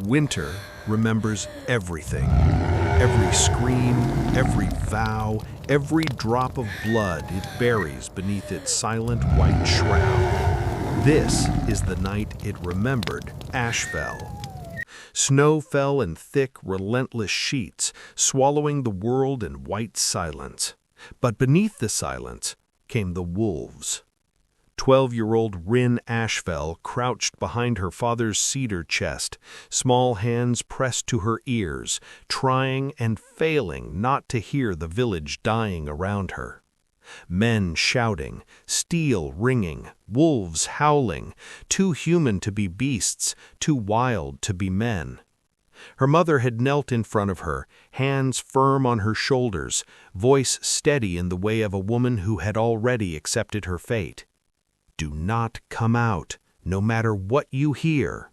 Winter remembers everything. Every scream, every vow, every drop of blood it buries beneath its silent white shroud. This is the night it remembered Ashfell. Snow fell in thick, relentless sheets, swallowing the world in white silence. But beneath the silence came the wolves. 12-year-old Ryn Ashfell crouched behind her father's cedar chest, small hands pressed to her ears, trying and failing not to hear the village dying around her. Men shouting, steel ringing, wolves howling, too human to be beasts, too wild to be men. Her mother had knelt in front of her, hands firm on her shoulders, voice steady in the way of a woman who had already accepted her fate. "Do not come out, no matter what you hear."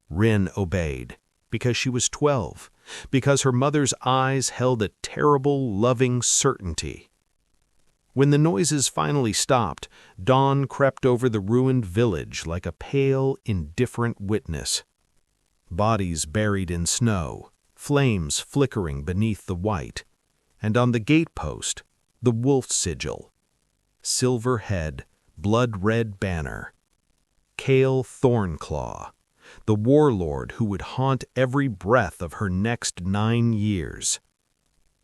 Ryn obeyed, because she was 12, because her mother's eyes held a terrible, loving certainty. When the noises finally stopped, dawn crept over the ruined village like a pale, indifferent witness. Bodies buried in snow, flames flickering beneath the white, and on the gatepost, the wolf sigil. Silver head, blood-red banner. Kael Thornclaw, the warlord who would haunt every breath of her next 9 years.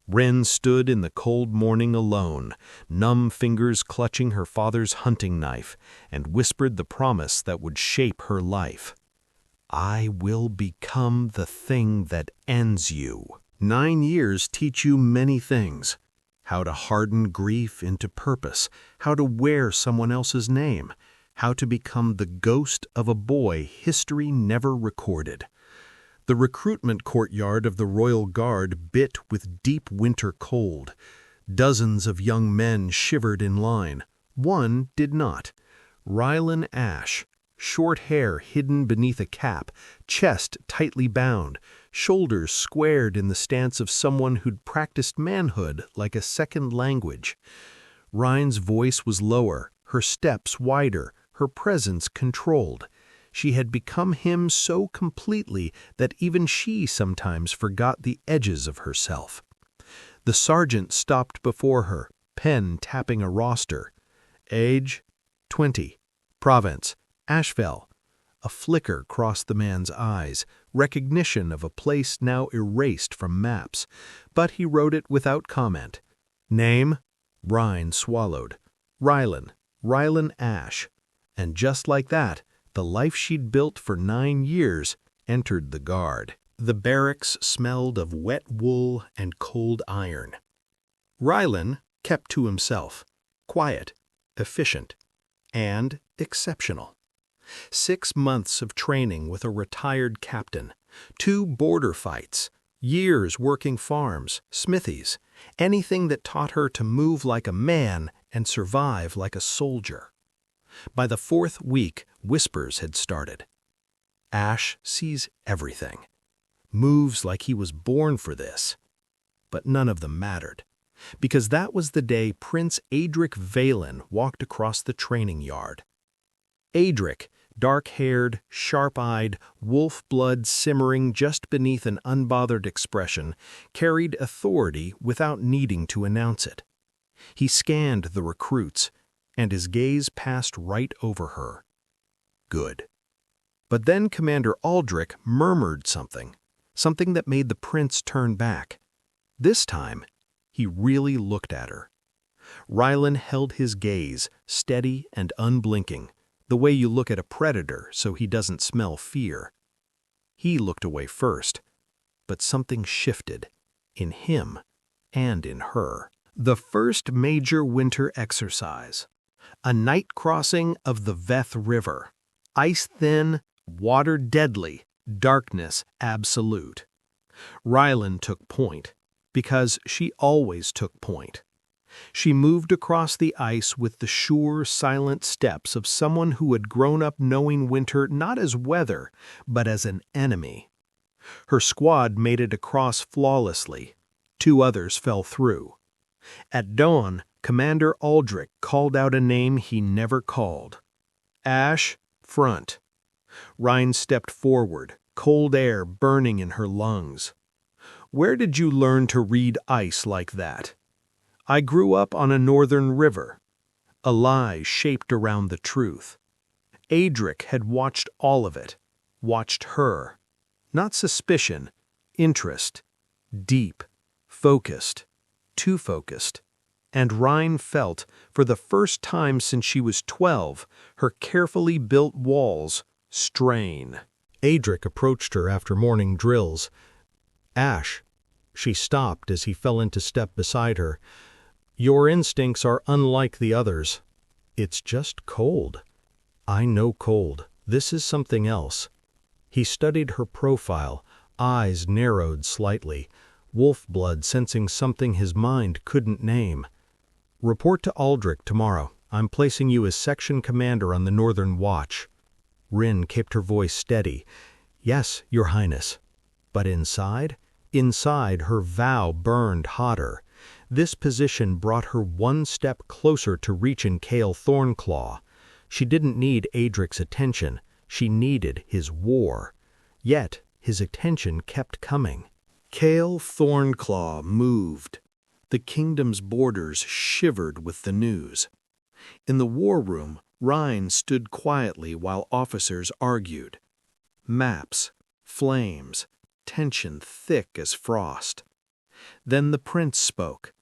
Ryn stood in the cold morning alone, numb fingers clutching her father's hunting knife, and whispered the promise that would shape her life. "I will become the thing that ends you." 9 years teach you many things. How to harden grief into purpose, how to wear someone else's name, how to become the ghost of a boy history never recorded. The recruitment courtyard of the Royal Guard bit with deep winter cold. Dozens of young men shivered in line. One did not. Ryn Ashfell, short hair hidden beneath a cap, chest tightly bound, shoulders squared in the stance of someone who'd practiced manhood like a second language. Ryn's voice was lower, her steps wider, her presence controlled. She had become him so completely that even she sometimes forgot the edges of herself. The sergeant stopped before her, pen tapping a roster. Age, 20. Province, Ashfell. A flicker crossed the man's eyes, recognition of a place now erased from maps, but he wrote it without comment. Name? Ryn swallowed. Ryn Ash. And just like that, the life she'd built for 9 years entered the guard. The barracks smelled of wet wool and cold iron. Ryn kept to himself, quiet, efficient, and exceptional. 6 months of training with a retired captain, 2 border fights, years working farms, smithies, anything that taught her to move like a man and survive like a soldier. By the 4th week, whispers had started. Ash sees everything, moves like he was born for this. But none of them mattered, because that was the day Prince Aedric walked across the training yard. Aedric, dark-haired, sharp-eyed, wolf blood simmering just beneath an unbothered expression, carried authority without needing to announce it. He scanned the recruits, and his gaze passed right over her. Good. But then Commander Aedric murmured something that made the prince turn back. This time, he really looked at her. Ryn held his gaze, steady and unblinking, the way you look at a predator so he doesn't smell fear. He looked away first, but something shifted, in him and in her. The first major winter exercise. A night crossing of the Veth River. Ice-thin, water-deadly, darkness absolute. Ryn took point, because she always took point. She moved across the ice with the sure, silent steps of someone who had grown up knowing winter not as weather, but as an enemy. Her squad made it across flawlessly. 2 others fell through. At dawn, Commander Aedric called out a name he never called. Ash, front. Ryn stepped forward, cold air burning in her lungs. "Where did you learn to read ice like that?" "I grew up on a northern river." A lie shaped around the truth. Aedric had watched all of it, watched her. Not suspicion, interest. Deep, focused, too focused. And Ryn felt, for the first time since she was 12, her carefully built walls strain. Aedric approached her after morning drills. "Ash." She stopped as he fell into step beside her. "Your instincts are unlike the others." "It's just cold." "I know cold. This is something else." He studied her profile, eyes narrowed slightly, wolf blood sensing something his mind couldn't name. "Report to Aedric tomorrow. I'm placing you as section commander on the Northern Watch." Ryn kept her voice steady. "Yes, Your Highness." But inside? Inside, her vow burned hotter. This position brought her one step closer to reaching Kael Thornclaw. She didn't need Aedric's attention. She needed his war. Yet his attention kept coming. Kael Thornclaw moved. The kingdom's borders shivered with the news. In the war room, Ryn stood quietly while officers argued. Maps, flames, tension thick as frost. Then the prince spoke.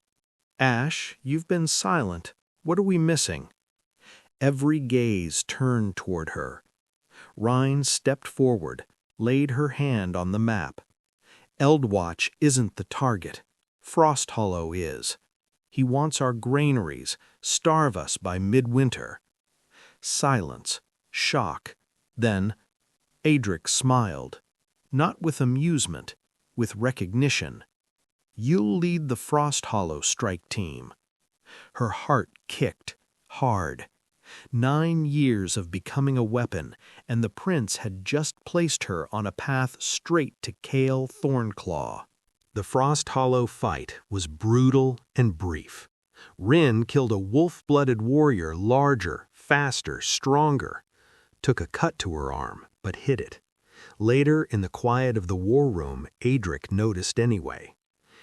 "Ash, you've been silent. What are we missing?" Every gaze turned toward her. Ryn stepped forward, laid her hand on the map. "Eldwatch isn't the target. Frost Hollow is. He wants our granaries, starve us by midwinter." Silence, shock. Then Aedric smiled, not with amusement, with recognition. "You'll lead the Frost Hollow strike team." Her heart kicked hard. 9 years of becoming a weapon, and the prince had just placed her on a path straight to Kael Thornclaw. The Frost Hollow fight was brutal and brief. Ryn killed a wolf-blooded warrior larger, faster, stronger. Took a cut to her arm, but hid it. Later, in the quiet of the war room, Aedric noticed anyway.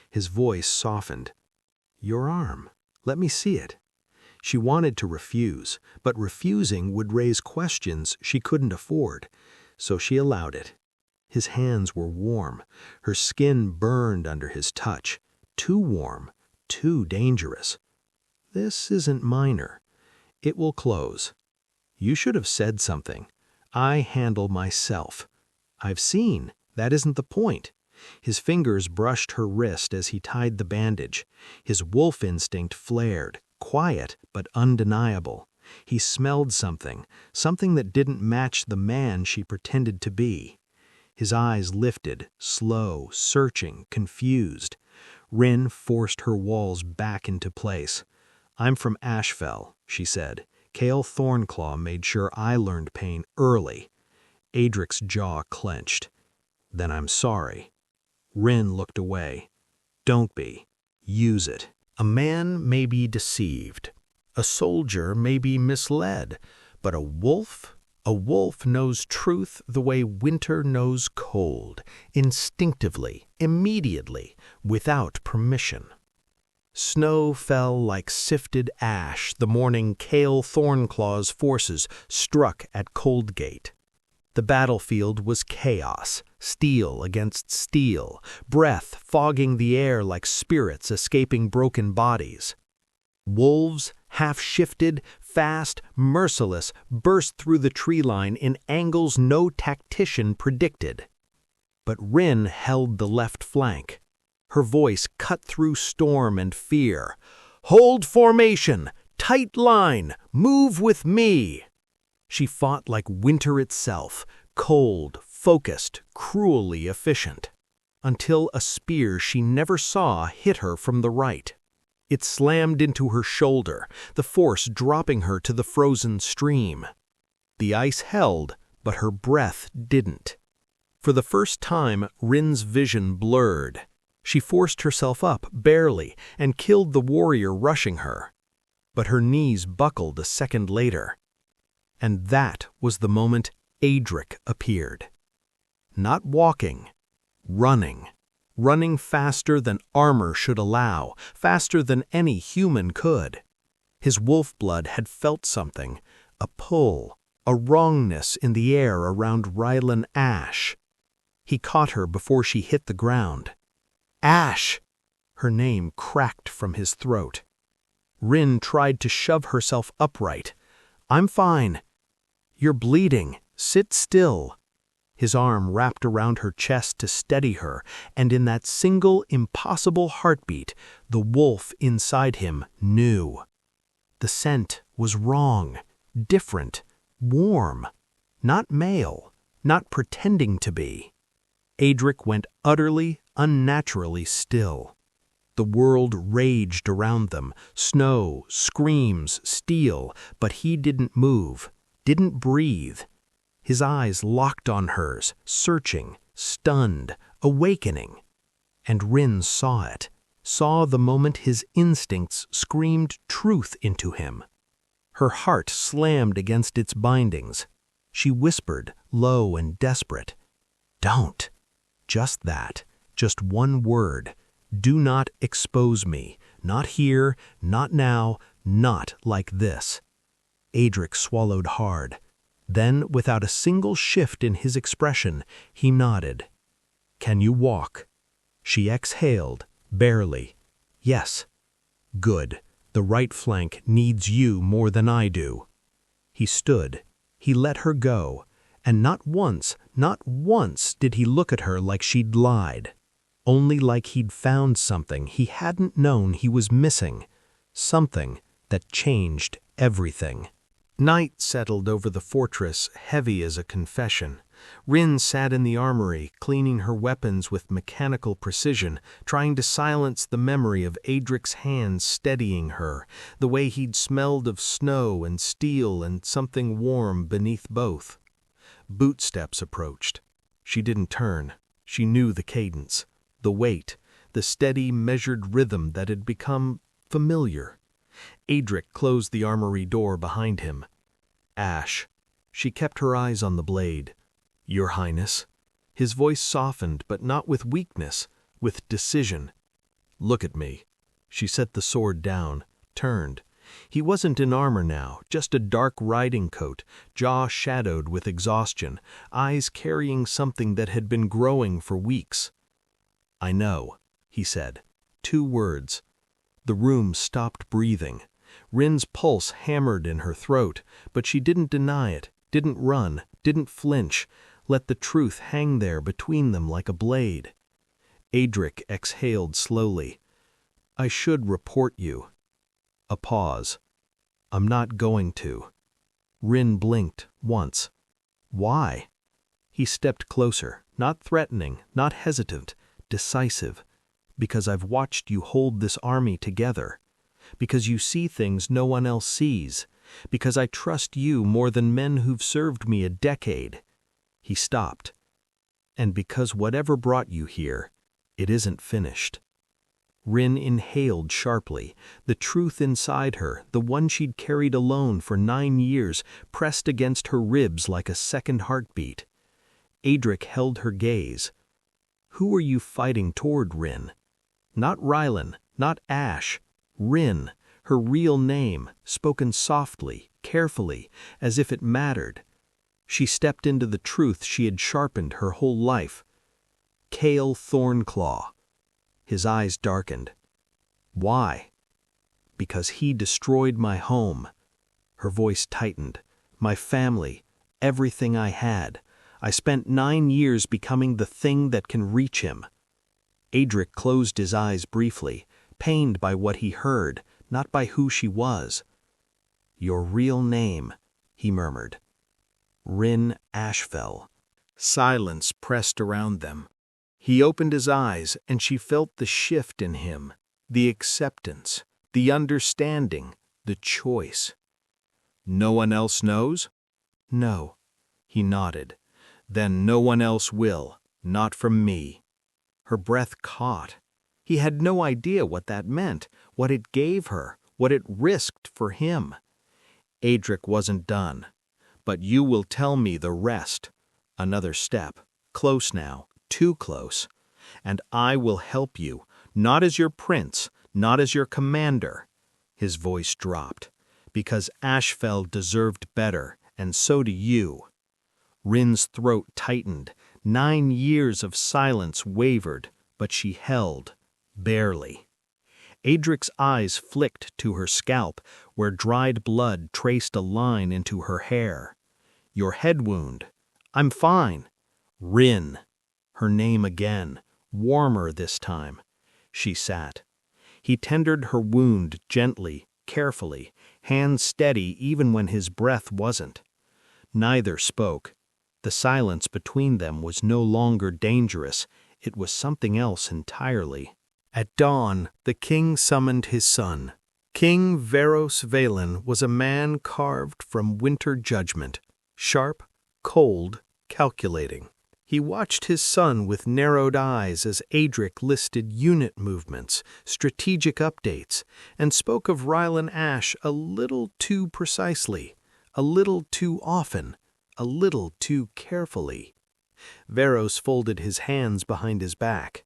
His voice softened. "Your arm. Let me see it." She wanted to refuse, but refusing would raise questions she couldn't afford, so she allowed it. His hands were warm. Her skin burned under his touch. Too warm, too dangerous. "This isn't minor. It will close." "You should have said something." "I handle myself." "I've seen. That isn't the point." His fingers brushed her wrist as he tied the bandage. His wolf instinct flared, quiet but undeniable. He smelled something, something that didn't match the man she pretended to be. His eyes lifted, slow, searching, confused. Ryn forced her walls back into place. "I'm from Ashfell," she said. "Kael Thornclaw made sure I learned pain early." Aedric's jaw clenched. "Then I'm sorry." Ryn looked away. "Don't be. Use it." A man may be deceived. A soldier may be misled. But a wolf knows truth the way winter knows cold, instinctively, immediately, without permission. Snow fell like sifted ash the morning Kael Thornclaw's forces struck at Coldgate. The battlefield was chaos, steel against steel, breath fogging the air like spirits escaping broken bodies. Wolves, half-shifted, fast, merciless, burst through the tree line in angles no tactician predicted. But Ryn held the left flank. Her voice cut through storm and fear. "Hold formation! Tight line! Move with me!" She fought like winter itself, cold, focused, cruelly efficient. Until a spear she never saw hit her from the right. It slammed into her shoulder, the force dropping her to the frozen stream. The ice held, but her breath didn't. For the first time, Ryn's vision blurred. She forced herself up, barely, and killed the warrior rushing her. But her knees buckled a second later. And that was the moment Aedric appeared. Not walking, running. Running faster than armor should allow, faster than any human could. His wolf blood had felt something, a pull, a wrongness in the air around Ryn Ashfell. He caught her before she hit the ground. Ash! Her name cracked from his throat. Ryn tried to shove herself upright. I'm fine. You're bleeding. Sit still. His arm wrapped around her chest to steady her, and in that single, impossible heartbeat, the wolf inside him knew. The scent was wrong, different, warm, not male, not pretending to be. Aedric went utterly, unnaturally still. The world raged around them, snow, screams, steel, but he didn't move, didn't breathe. His eyes locked on hers, searching, stunned, awakening. And Ryn saw it, saw the moment his instincts screamed truth into him. Her heart slammed against its bindings. She whispered, low and desperate, "Don't." Just that, just one word. Do not expose me. Not here, not now, not like this. Aedric swallowed hard. Then, without a single shift in his expression, he nodded. Can you walk? She exhaled, barely. Yes. Good. The right flank needs you more than I do. He stood. He let her go. And not once did he look at her like she'd lied. Only like he'd found something he hadn't known he was missing. Something that changed everything. Night settled over the fortress, heavy as a confession. Ryn sat in the armory, cleaning her weapons with mechanical precision, trying to silence the memory of Aedric's hands steadying her, the way he'd smelled of snow and steel and something warm beneath both. Bootsteps approached. She didn't turn. She knew the cadence, the weight, the steady, measured rhythm that had become familiar. Aedric closed the armory door behind him. Ash. She kept her eyes on the blade. Your Highness. His voice softened, but not with weakness, with decision. Look at me. She set the sword down, turned. He wasn't in armor now, just a dark riding coat, jaw shadowed with exhaustion, eyes carrying something that had been growing for weeks. I know, he said. 2 words. The room stopped breathing. Ryn's pulse hammered in her throat, but she didn't deny it, didn't run, didn't flinch, let the truth hang there between them like a blade. Aedric exhaled slowly. I should report you. A pause. I'm not going to. Ryn blinked once. Why? He stepped closer, not threatening, not hesitant, decisive. Because I've watched you hold this army together. Because you see things no one else sees. Because I trust you more than men who've served me a decade. He stopped. And because whatever brought you here, it isn't finished. Ryn inhaled sharply, the truth inside her, the one she'd carried alone for 9 years, pressed against her ribs like a second heartbeat. Aedric held her gaze. Who are you fighting toward, Ryn? Not Ryn, not Ash. Ryn, her real name, spoken softly, carefully, as if it mattered. She stepped into the truth she had sharpened her whole life. Kael Thornclaw. His eyes darkened. Why? Because he destroyed my home. Her voice tightened. My family, everything I had. I spent 9 years becoming the thing that can reach him. Aedric closed his eyes briefly, pained by what he heard, not by who she was. Your real name, he murmured. Ryn Ashfell. Silence pressed around them. He opened his eyes, and she felt the shift in him, the acceptance, the understanding, the choice. No one else knows? No. He nodded. Then no one else will, not from me. Her breath caught. He had no idea what that meant, what it gave her, what it risked for him. Aedric wasn't done. But you will tell me the rest. Another step, Close now, too close. And I will help you, not as your prince, not as your commander." His voice dropped. "Because Ashfell deserved better, and so do you." Ryn's throat tightened. 9 years of silence wavered, but she held, barely. Aedric's eyes flicked to her scalp, where dried blood traced a line into her hair. "Your head wound." "I'm fine." "Ryn." Her name again, warmer this time. She sat. He tended her wound gently, carefully, hands steady even when his breath wasn't. Neither spoke. The silence between them was no longer dangerous. It was something else entirely. At dawn, the king summoned his son. King Varos Valen was a man carved from winter judgment, sharp, cold, calculating. He watched his son with narrowed eyes as Aedric listed unit movements, strategic updates, and spoke of Ryn Ashfell a little too precisely, a little too often, a little too carefully. Varos folded his hands behind his back.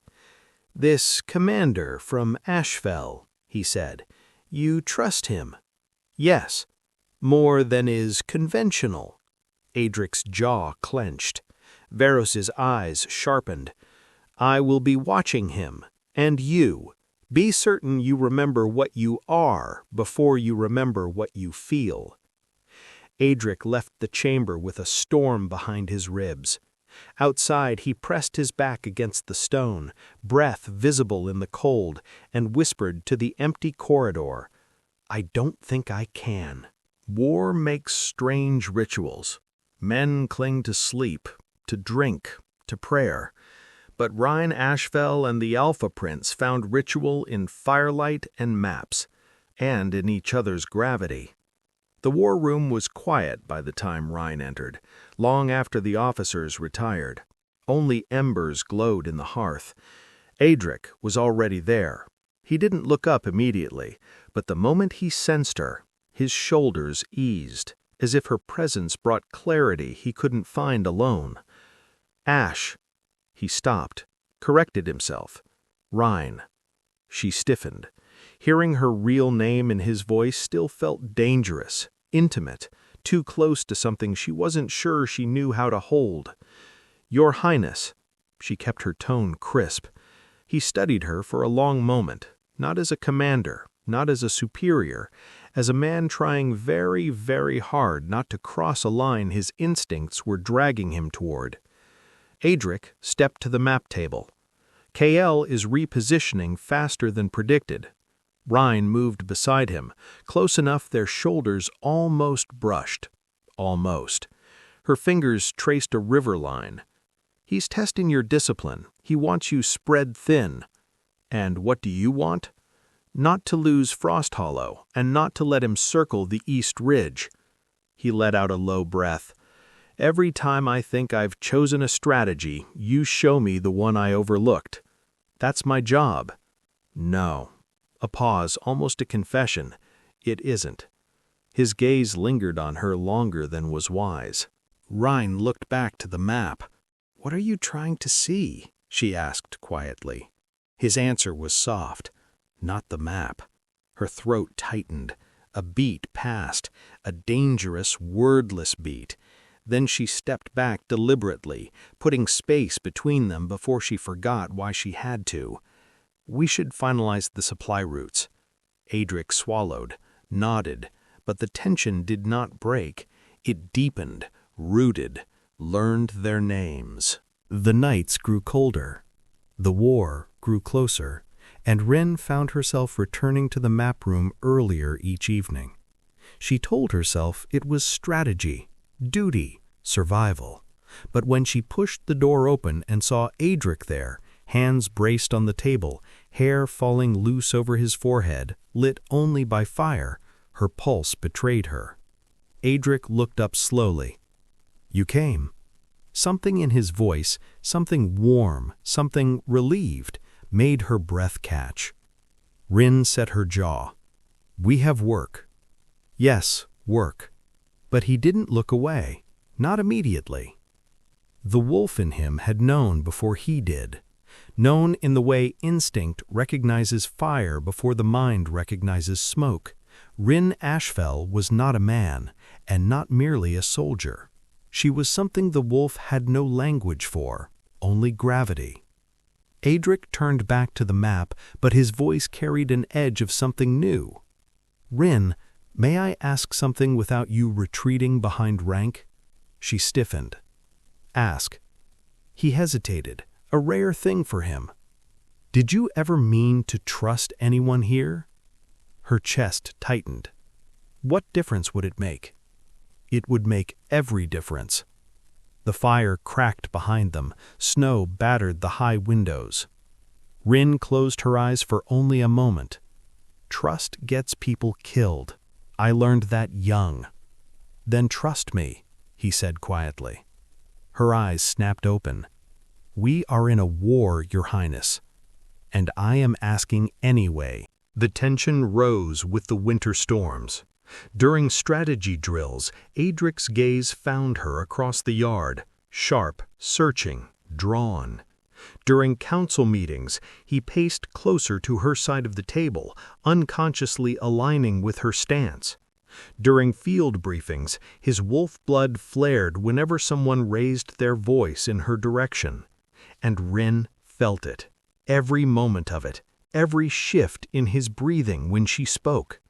"This commander from Ashfell," he said, "you trust him?" "Yes." "More than is conventional." Aedric's jaw clenched. Varos's eyes sharpened. "I will be watching him, and you. Be certain you remember what you are before you remember what you feel." Aedric left the chamber with a storm behind his ribs. Outside, he pressed his back against the stone, breath visible in the cold, and whispered to the empty corridor, "I don't think I can." War makes strange rituals. Men cling to sleep, to drink, to prayer. But Ryn Ashfell and the Alpha Prince found ritual in firelight and maps, and in each other's gravity. The war room was quiet by the time Ryn entered, long after the officers retired. Only embers glowed in the hearth. Aedric was already there. He didn't look up immediately, but the moment he sensed her, his shoulders eased, as if her presence brought clarity he couldn't find alone. "Ash." He stopped, corrected himself. "Ryn." She stiffened. Hearing her real name in his voice still felt dangerous, intimate, too close to something she wasn't sure she knew how to hold. "Your Highness." She kept her tone crisp. He studied her for a long moment, not as a commander, not as a superior, as a man trying very, very hard not to cross a line his instincts were dragging him toward. Aedric stepped to the map table. Kael is repositioning faster than predicted. Ryn moved beside him, close enough their shoulders almost brushed. Almost. Her fingers traced a river line. "He's testing your discipline. He wants you spread thin." "And what do you want?" "Not to lose Frost Hollow, and not to let him circle the East Ridge." He let out a low breath. "Every time I think I've chosen a strategy, you show me the one I overlooked. That's my job." "No." A pause, almost a confession. "It isn't." His gaze lingered on her longer than was wise. Ryn looked back to the map. "What are you trying to see?" she asked quietly. His answer was soft. "Not the map." Her throat tightened. A beat passed, a dangerous, wordless beat. Then she stepped back deliberately, putting space between them before she forgot why she had to. "We should finalize the supply routes." Aedric swallowed, nodded, but the tension did not break. It deepened, rooted, learned their names. The nights grew colder. The war grew closer, and Ryn found herself returning to the map room earlier each evening. She told herself it was strategy, duty, survival. But when she pushed the door open and saw Aedric there, hands braced on the table, hair falling loose over his forehead, lit only by fire, her pulse betrayed her. Aedric looked up slowly. "You came." Something in his voice, something warm, something relieved, made her breath catch. Ryn set her jaw. "We have work." "Yes, work." But he didn't look away, not immediately. The wolf in him had known before he did, known in the way instinct recognizes fire before the mind recognizes smoke. Ryn Ashfell was not a man, and not merely a soldier. She was something the wolf had no language for, only gravity. Aedric turned back to the map, but his voice carried an edge of something new. "Ryn, may I ask something without you retreating behind rank?" She stiffened. "Ask." He hesitated, a rare thing for him. "Did you ever mean to trust anyone here?" Her chest tightened. What difference would it make? It would make every difference. The fire cracked behind them, snow battered the high windows. Ryn closed her eyes for only a moment. Trust gets people killed. I learned that young. "Then trust me," he said quietly. Her eyes snapped open. "We are in a war, Your Highness, and I am asking anyway." The tension rose with the winter storms. During strategy drills, Aedric's gaze found her across the yard, sharp, searching, drawn. During council meetings, he paced closer to her side of the table, unconsciously aligning with her stance. During field briefings, his wolf blood flared whenever someone raised their voice in her direction. And Ryn felt it, every moment of it, every shift in his breathing when she spoke,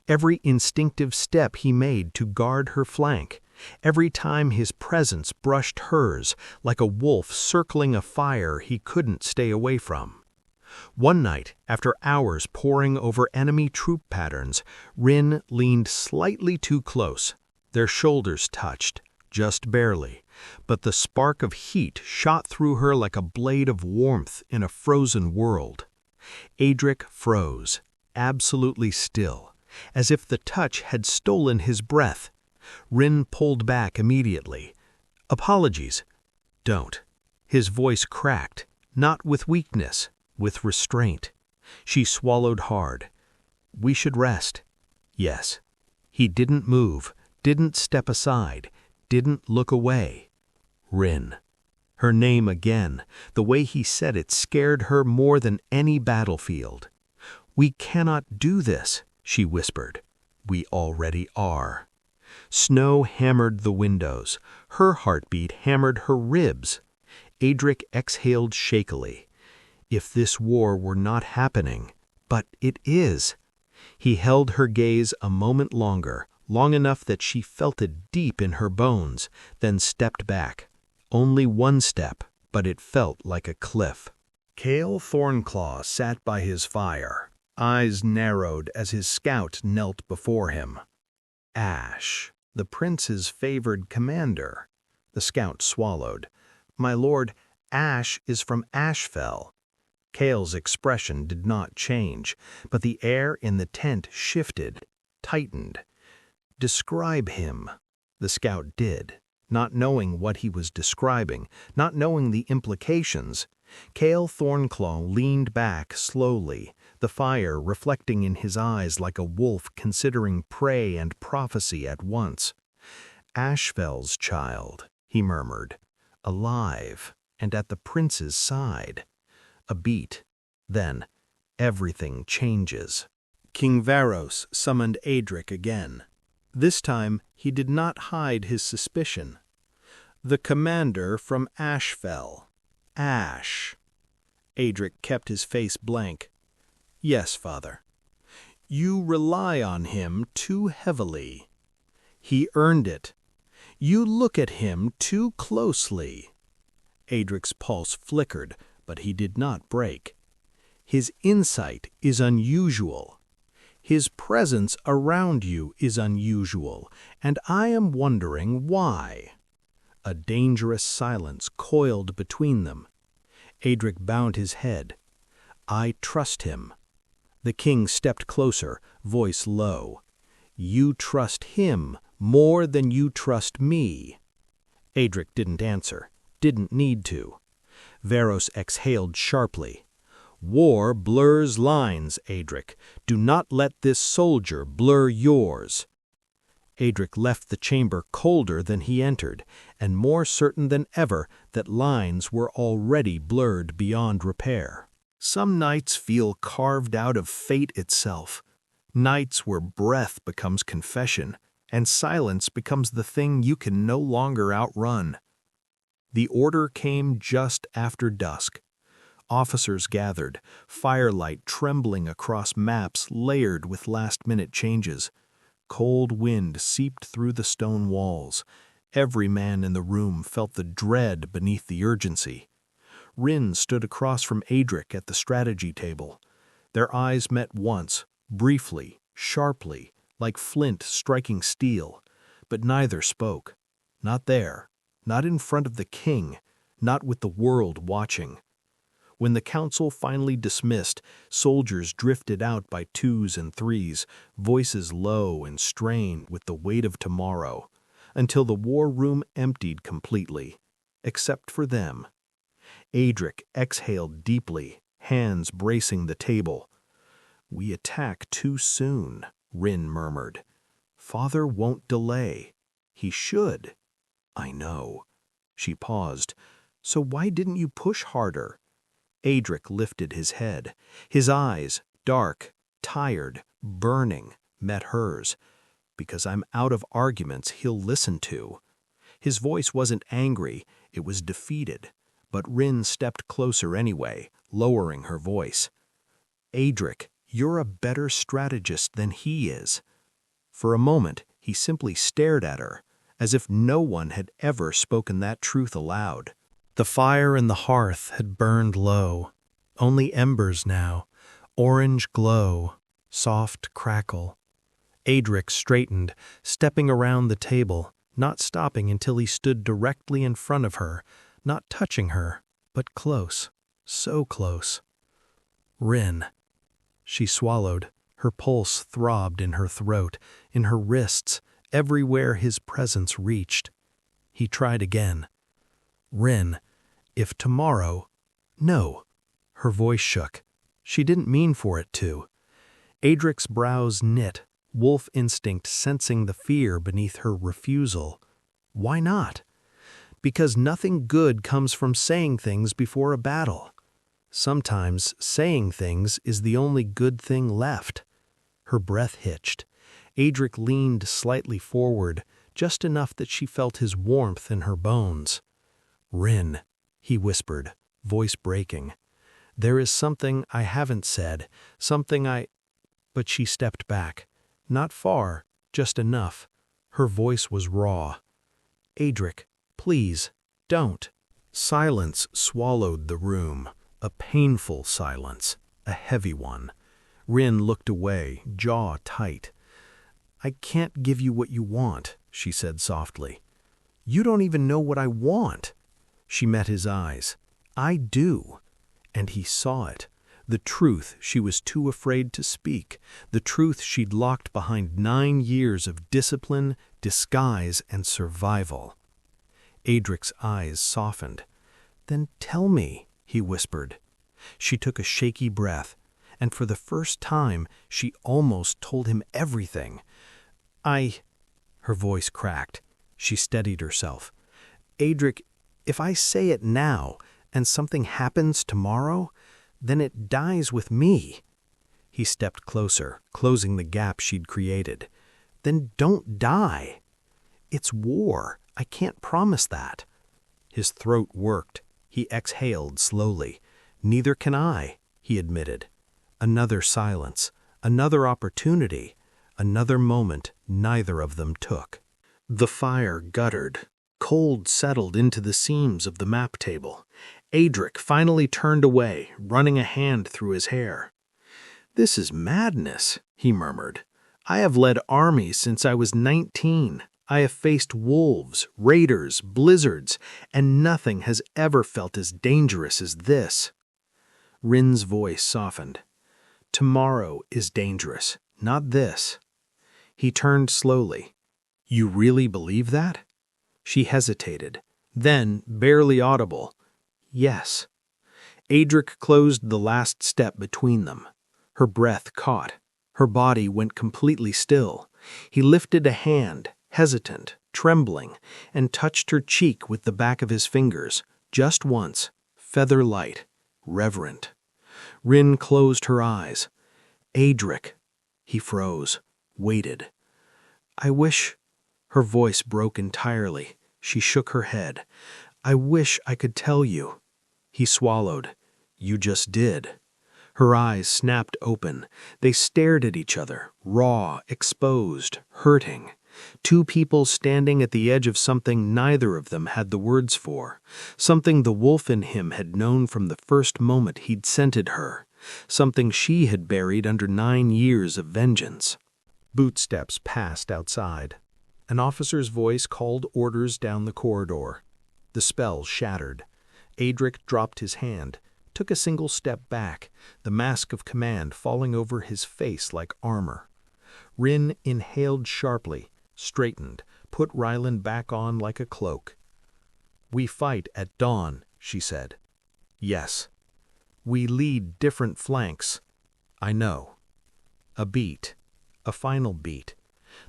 every instinctive step he made to guard her flank, every time his presence brushed hers like a wolf circling a fire he couldn't stay away from. One night, after hours poring over enemy troop patterns, Ryn leaned slightly too close. Their shoulders touched, just barely, but the spark of heat shot through her like a blade of warmth in a frozen world. Aedric froze, absolutely still, as if the touch had stolen his breath. Ryn pulled back immediately. "Apologies." "Don't." His voice cracked, not with weakness, with restraint. She swallowed hard. "We should rest." "Yes." He didn't move, didn't step aside, didn't look away. Ryn. Her name again, the way he said it scared her more than any battlefield. "We cannot do this," she whispered. "We already are." Snow hammered the windows. Her heartbeat hammered her ribs. Aedric exhaled shakily. If this war were not happening, but it is. He held her gaze a moment longer, long enough that she felt it deep in her bones, then stepped back. Only one step, but it felt like a cliff. Kael Thornclaw sat by his fire, eyes narrowed as his scout knelt before him. "Ash, the prince's favored commander." The scout swallowed. "My lord, Ash is from Ashfell." Kael's expression did not change, but the air in the tent shifted, tightened. "Describe him." The scout did, not knowing what he was describing, not knowing the implications. Kael Thornclaw leaned back slowly, the fire reflecting in his eyes like a wolf considering prey and prophecy at once. "Ashfell's child," he murmured, "alive, and at the prince's side." A beat. Then, everything changes. King Varos summoned Aedric again. This time, he did not hide his suspicion. "The commander from Ashfell. Ash." Aedric kept his face blank. "Yes, father." "You rely on him too heavily." "He earned it." "You look at him too closely." Aedric's pulse flickered, but he did not break. "His insight is unusual. His presence around you is unusual, and I am wondering why." A dangerous silence coiled between them. Aedric bowed his head. "I trust him." The king stepped closer, voice low. "You trust him more than you trust me." Aedric didn't answer, didn't need to. Varos exhaled sharply. "War blurs lines, Aedric. Do not let this soldier blur yours." Aedric left the chamber colder than he entered, and more certain than ever that lines were already blurred beyond repair. Some nights feel carved out of fate itself, nights where breath becomes confession, and silence becomes the thing you can no longer outrun. The order came just after dusk. Officers gathered, firelight trembling across maps layered with last-minute changes. Cold wind seeped through the stone walls. Every man in the room felt the dread beneath the urgency. Ryn stood across from Aedric at the strategy table. Their eyes met once, briefly, sharply, like flint striking steel, but neither spoke. Not there, not in front of the king, not with the world watching. When the council finally dismissed, soldiers drifted out by twos and threes, voices low and strained with the weight of tomorrow, until the war room emptied completely, except for them. Aedric exhaled deeply, hands bracing the table. "We attack too soon," Ryn murmured. "Father won't delay. He should." "I know." She paused. "So why didn't you push harder?" Aedric lifted his head. His eyes, dark, tired, burning, met hers. "Because I'm out of arguments he'll listen to." His voice wasn't angry, it was defeated. But Ryn stepped closer anyway, lowering her voice. "Aedric, you're a better strategist than he is." For a moment, he simply stared at her, as if no one had ever spoken that truth aloud. The fire in the hearth had burned low. Only embers now, orange glow, soft crackle. Aedric straightened, stepping around the table, not stopping until he stood directly in front of her, not touching her, but close, so close. "Ryn." She swallowed. Her pulse throbbed in her throat, in her wrists, everywhere his presence reached. He tried again. "Ryn, if tomorrow—" "No." Her voice shook. She didn't mean for it to. Aedric's brows knit, wolf instinct sensing the fear beneath her refusal. "Why not?" "Because nothing good comes from saying things before a battle. Sometimes saying things is the only good thing left." Her breath hitched. Aedric leaned slightly forward, just enough that she felt his warmth in her bones. "Ryn," he whispered, voice breaking. "There is something I haven't said, something I—" But she stepped back. Not far, just enough. Her voice was raw. "Aedric, please, don't." Silence swallowed the room, a painful silence, a heavy one. Ryn looked away, jaw tight. "I can't give you what you want," she said softly. "You don't even know what I want." She met his eyes. "I do." And he saw it. The truth she was too afraid to speak. The truth she'd locked behind 9 years of discipline, disguise, and survival. Aedric's eyes softened. "Then tell me," he whispered. She took a shaky breath, and for the first time she almost told him everything. Her voice cracked. She steadied herself. "Aedric, if I say it now, and something happens tomorrow, then it dies with me." He stepped closer, closing the gap she'd created. "Then don't die." "It's war. I can't promise that." His throat worked. He exhaled slowly. "Neither can I," he admitted. Another silence, another opportunity, another moment neither of them took. The fire guttered. Cold settled into the seams of the map table. Aedric finally turned away, running a hand through his hair. "This is madness," he murmured. "I have led armies since I was 19. I have faced wolves, raiders, blizzards, and nothing has ever felt as dangerous as this." Ryn's voice softened. "Tomorrow is dangerous, not this." He turned slowly. "You really believe that?" She hesitated. Then, barely audible, "Yes." Aedric closed the last step between them. Her breath caught. Her body went completely still. He lifted a hand, hesitant, trembling, and touched her cheek with the back of his fingers, just once, feather light, reverent. Ryn closed her eyes. Aedric. He froze, waited. I wish... Her voice broke entirely. She shook her head. I wish I could tell you. He swallowed. You just did. Her eyes snapped open. They stared at each other, raw, exposed, hurting. Two people standing at the edge of something neither of them had the words for, something the wolf in him had known from the first moment he'd scented her, something she had buried under 9 years of vengeance. Bootsteps passed outside. An officer's voice called orders down the corridor. The spell shattered. Aedric dropped his hand, took a single step back, the mask of command falling over his face like armor. Ryn inhaled sharply, straightened, put Ryland back on like a cloak. We fight at dawn, she said. Yes. We lead different flanks. I know. A beat. A final beat.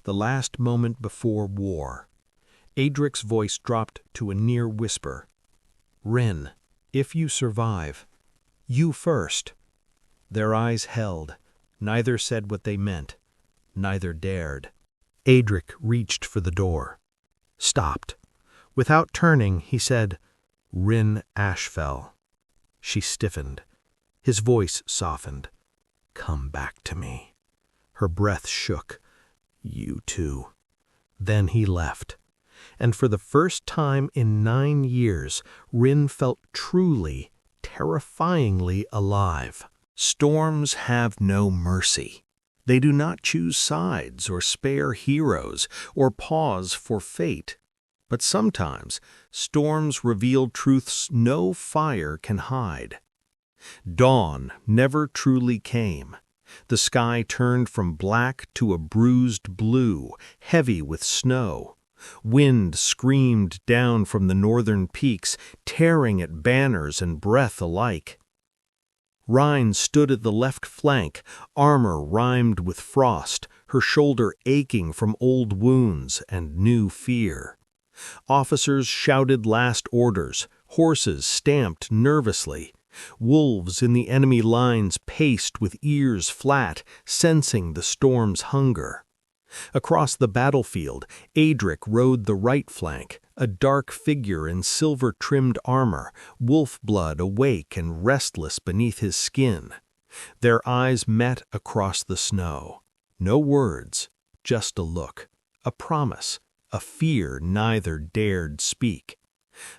The last moment before war. Aedric's voice dropped to a near whisper. Ryn, if you survive, you first. Their eyes held. Neither said what they meant. Neither dared. Aedric reached for the door. Stopped. Without turning, he said, Ryn Ashfell. She stiffened. His voice softened. Come back to me. Her breath shook. You too. Then he left. And for the first time in 9 years, Ryn felt truly, terrifyingly alive. Storms have no mercy. They do not choose sides or spare heroes or pause for fate. But sometimes storms reveal truths no fire can hide. Dawn never truly came. The sky turned from black to a bruised blue, heavy with snow. Wind screamed down from the northern peaks, tearing at banners and breath alike. Ryn stood at the left flank, armor rimed with frost, her shoulder aching from old wounds and new fear. Officers shouted last orders, horses stamped nervously. Wolves in the enemy lines paced with ears flat, sensing the storm's hunger. Across the battlefield, Aedric rode the right flank, a dark figure in silver-trimmed armor, wolf blood awake and restless beneath his skin. Their eyes met across the snow. No words, just a look, a promise, a fear neither dared speak.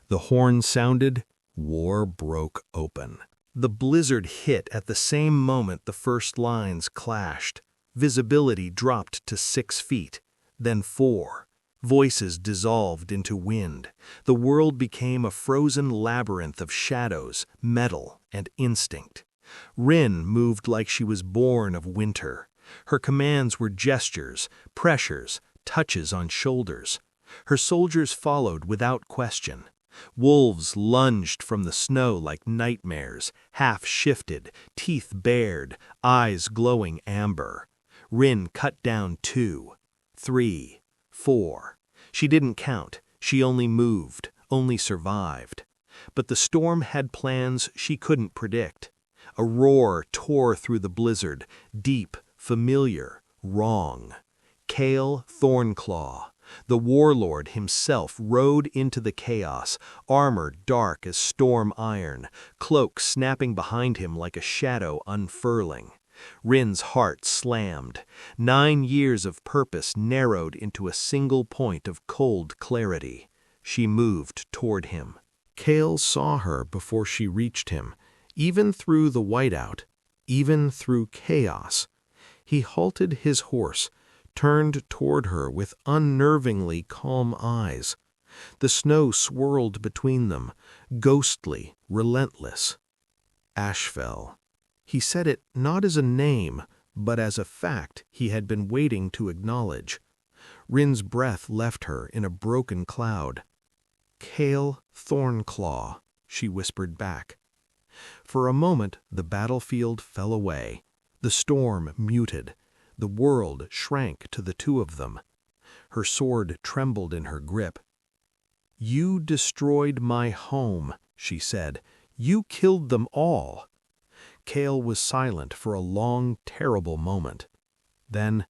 The horn sounded. War broke open. The blizzard hit at the same moment the first lines clashed. Visibility dropped to 6 feet, then 4. Voices dissolved into wind. The world became a frozen labyrinth of shadows, metal, and instinct. Ryn moved like she was born of winter. Her commands were gestures, pressures, touches on shoulders. Her soldiers followed without question. Wolves lunged from the snow like nightmares, half-shifted, teeth bared, eyes glowing amber. Ryn cut down 2, 3, 4. She didn't count. She only moved, only survived. But the storm had plans she couldn't predict. A roar tore through the blizzard, deep, familiar, wrong. Kael Thornclaw, the warlord himself, rode into the chaos, armor dark as storm iron, cloak snapping behind him like a shadow unfurling. Ryn's heart slammed. 9 years of purpose narrowed into a single point of cold clarity. She moved toward him. Kael saw her before she reached him, even through the whiteout, even through chaos. He halted his horse, turned toward her with unnervingly calm eyes. The snow swirled between them, ghostly, relentless. Ashfell. He said it not as a name, but as a fact he had been waiting to acknowledge. Ryn's breath left her in a broken cloud. Kael Thornclaw, she whispered back. For a moment the battlefield fell away. The storm muted. The world shrank to the two of them. Her sword trembled in her grip. "You destroyed my home," she said. "You killed them all." Kael was silent for a long, terrible moment. Then,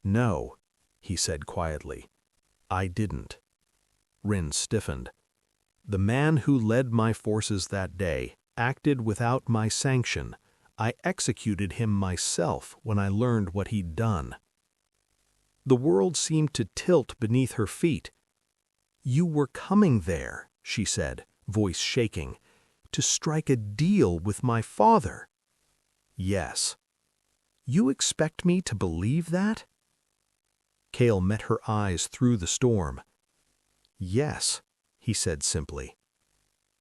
"No," he said quietly. "I didn't." Ryn stiffened. "The man who led my forces that day acted without my sanction. I executed him myself when I learned what he'd done." The world seemed to tilt beneath her feet. "You were coming there," she said, voice shaking, "to strike a deal with my father." "Yes." "You expect me to believe that?" Kael met her eyes through the storm. "Yes," he said simply.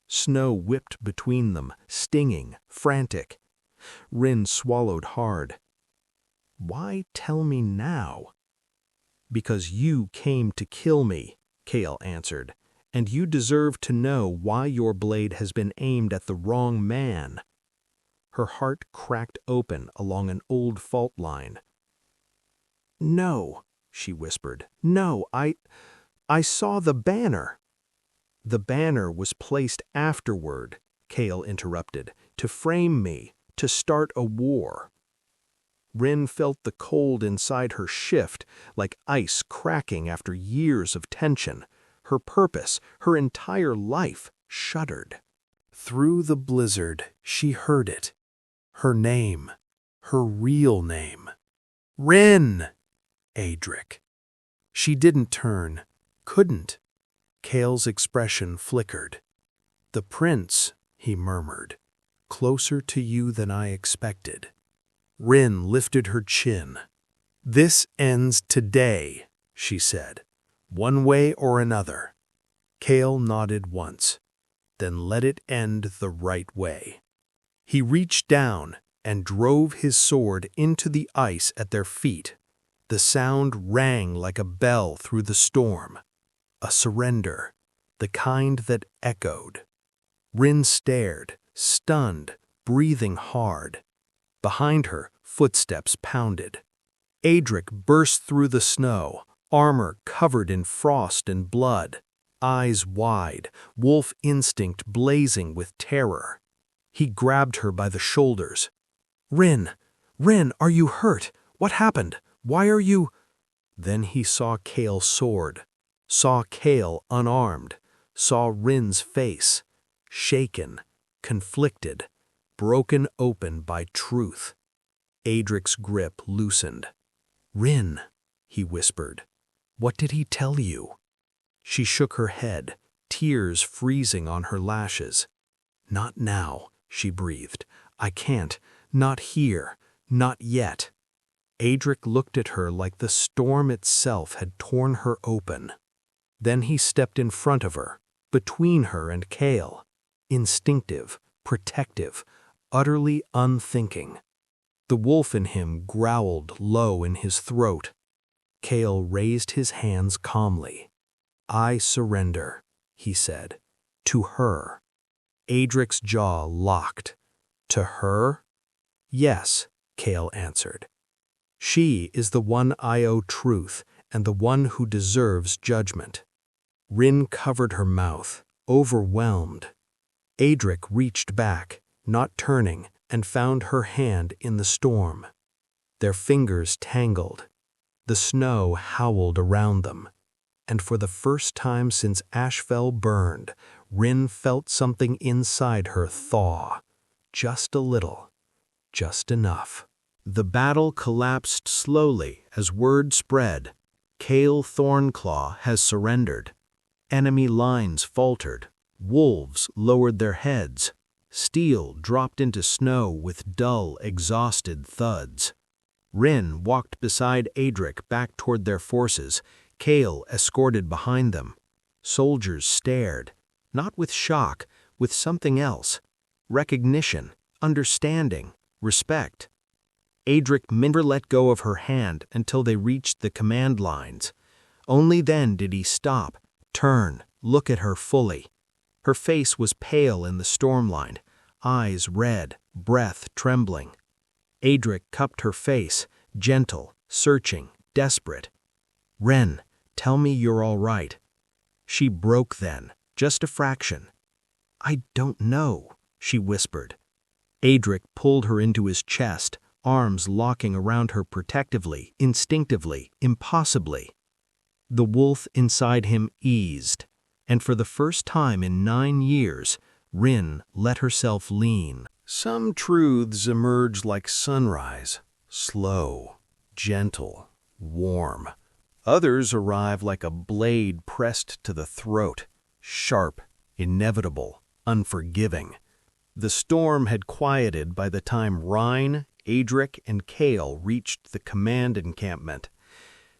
Snow whipped between them, stinging, frantic. Ryn swallowed hard. "Why tell me now?" "Because you came to kill me," Kael answered, "and you deserve to know why your blade has been aimed at the wrong man." Her heart cracked open along an old fault line. "No," she whispered. "No, I saw the banner." "The banner was placed afterward," Kael interrupted, "to frame me, to start a war." Ryn felt the cold inside her shift, like ice cracking after years of tension. Her purpose, her entire life, shuddered. Through the blizzard, she heard it. Her name, her real name. "Ryn Aedric." She didn't turn, couldn't. Kael's expression flickered. "The prince," he murmured, "closer to you than I expected." Ryn lifted her chin. "This ends today," she said, "one way or another." Kael nodded once. "Then let it end the right way." He reached down and drove his sword into the ice at their feet. The sound rang like a bell through the storm. A surrender, the kind that echoed. Ryn stared, stunned, breathing hard. Behind her, footsteps pounded. Aedric burst through the snow, armor covered in frost and blood, eyes wide, wolf instinct blazing with terror. He grabbed her by the shoulders. "Ryn! Ryn, are you hurt? What happened? Why are you—" Then he saw Kael's sword, saw Kael unarmed, saw Ryn's face, shaken, conflicted, broken open by truth. Aedric's grip loosened. "Ryn," he whispered, "what did he tell you?" She shook her head, tears freezing on her lashes. "Not now," she breathed. "I can't. Not here. Not yet." Aedric looked at her like the storm itself had torn her open. Then he stepped in front of her, between her and Kael, instinctive, protective, utterly unthinking. The wolf in him growled low in his throat. Kael raised his hands calmly. "I surrender," he said, "to her." Aedric's jaw locked. "To her?" "Yes," Kael answered. "She is the one I owe truth and the one who deserves judgment." Ryn covered her mouth, overwhelmed. Aedric reached back, not turning, and found her hand in the storm. Their fingers tangled. The snow howled around them. And for the first time since Ashfell burned, Ryn felt something inside her thaw. Just a little. Just enough. The battle collapsed slowly as word spread. Kael Thornclaw has surrendered. Enemy lines faltered. Wolves lowered their heads. Steel dropped into snow with dull, exhausted thuds. Ryn walked beside Aedric back toward their forces, Kael escorted behind them. Soldiers stared, not with shock, with something else. Recognition, understanding, respect. Aedric never let go of her hand until they reached the command lines. Only then did he stop, turn, look at her fully. Her face was pale in the stormline, eyes red, breath trembling. Aedric cupped her face, gentle, searching, desperate. "Ryn, tell me you're all right." She broke then, just a fraction. "I don't know," she whispered. Aedric pulled her into his chest, arms locking around her protectively, instinctively, impossibly. The wolf inside him eased, and for the first time in 9 years, Ryn let herself lean. Some truths emerge like sunrise, slow, gentle, warm. Others arrive like a blade pressed to the throat, sharp, inevitable, unforgiving. The storm had quieted by the time Ryn, Aedric, and Kael reached the command encampment.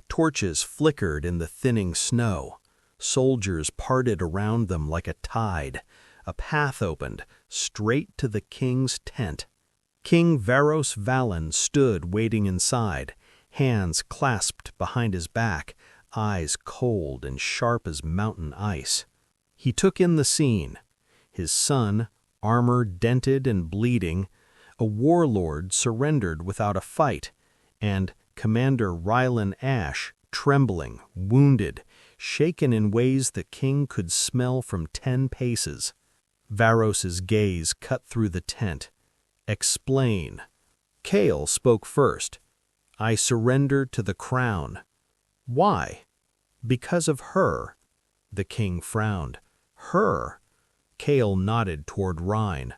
Torches flickered in the thinning snow. Soldiers parted around them like a tide. A path opened, straight to the king's tent. King Varos Valen stood waiting inside, hands clasped behind his back, eyes cold and sharp as mountain ice. He took in the scene. His son, armor dented and bleeding, a warlord surrendered without a fight, and Commander Ryn Ashfell, trembling, wounded, shaken in ways the king could smell from 10 paces. Varos's gaze cut through the tent. "Explain." Kael spoke first. "I surrender to the crown." "Why?" "Because of her." The king frowned. "Her?" Kael nodded toward Ryn.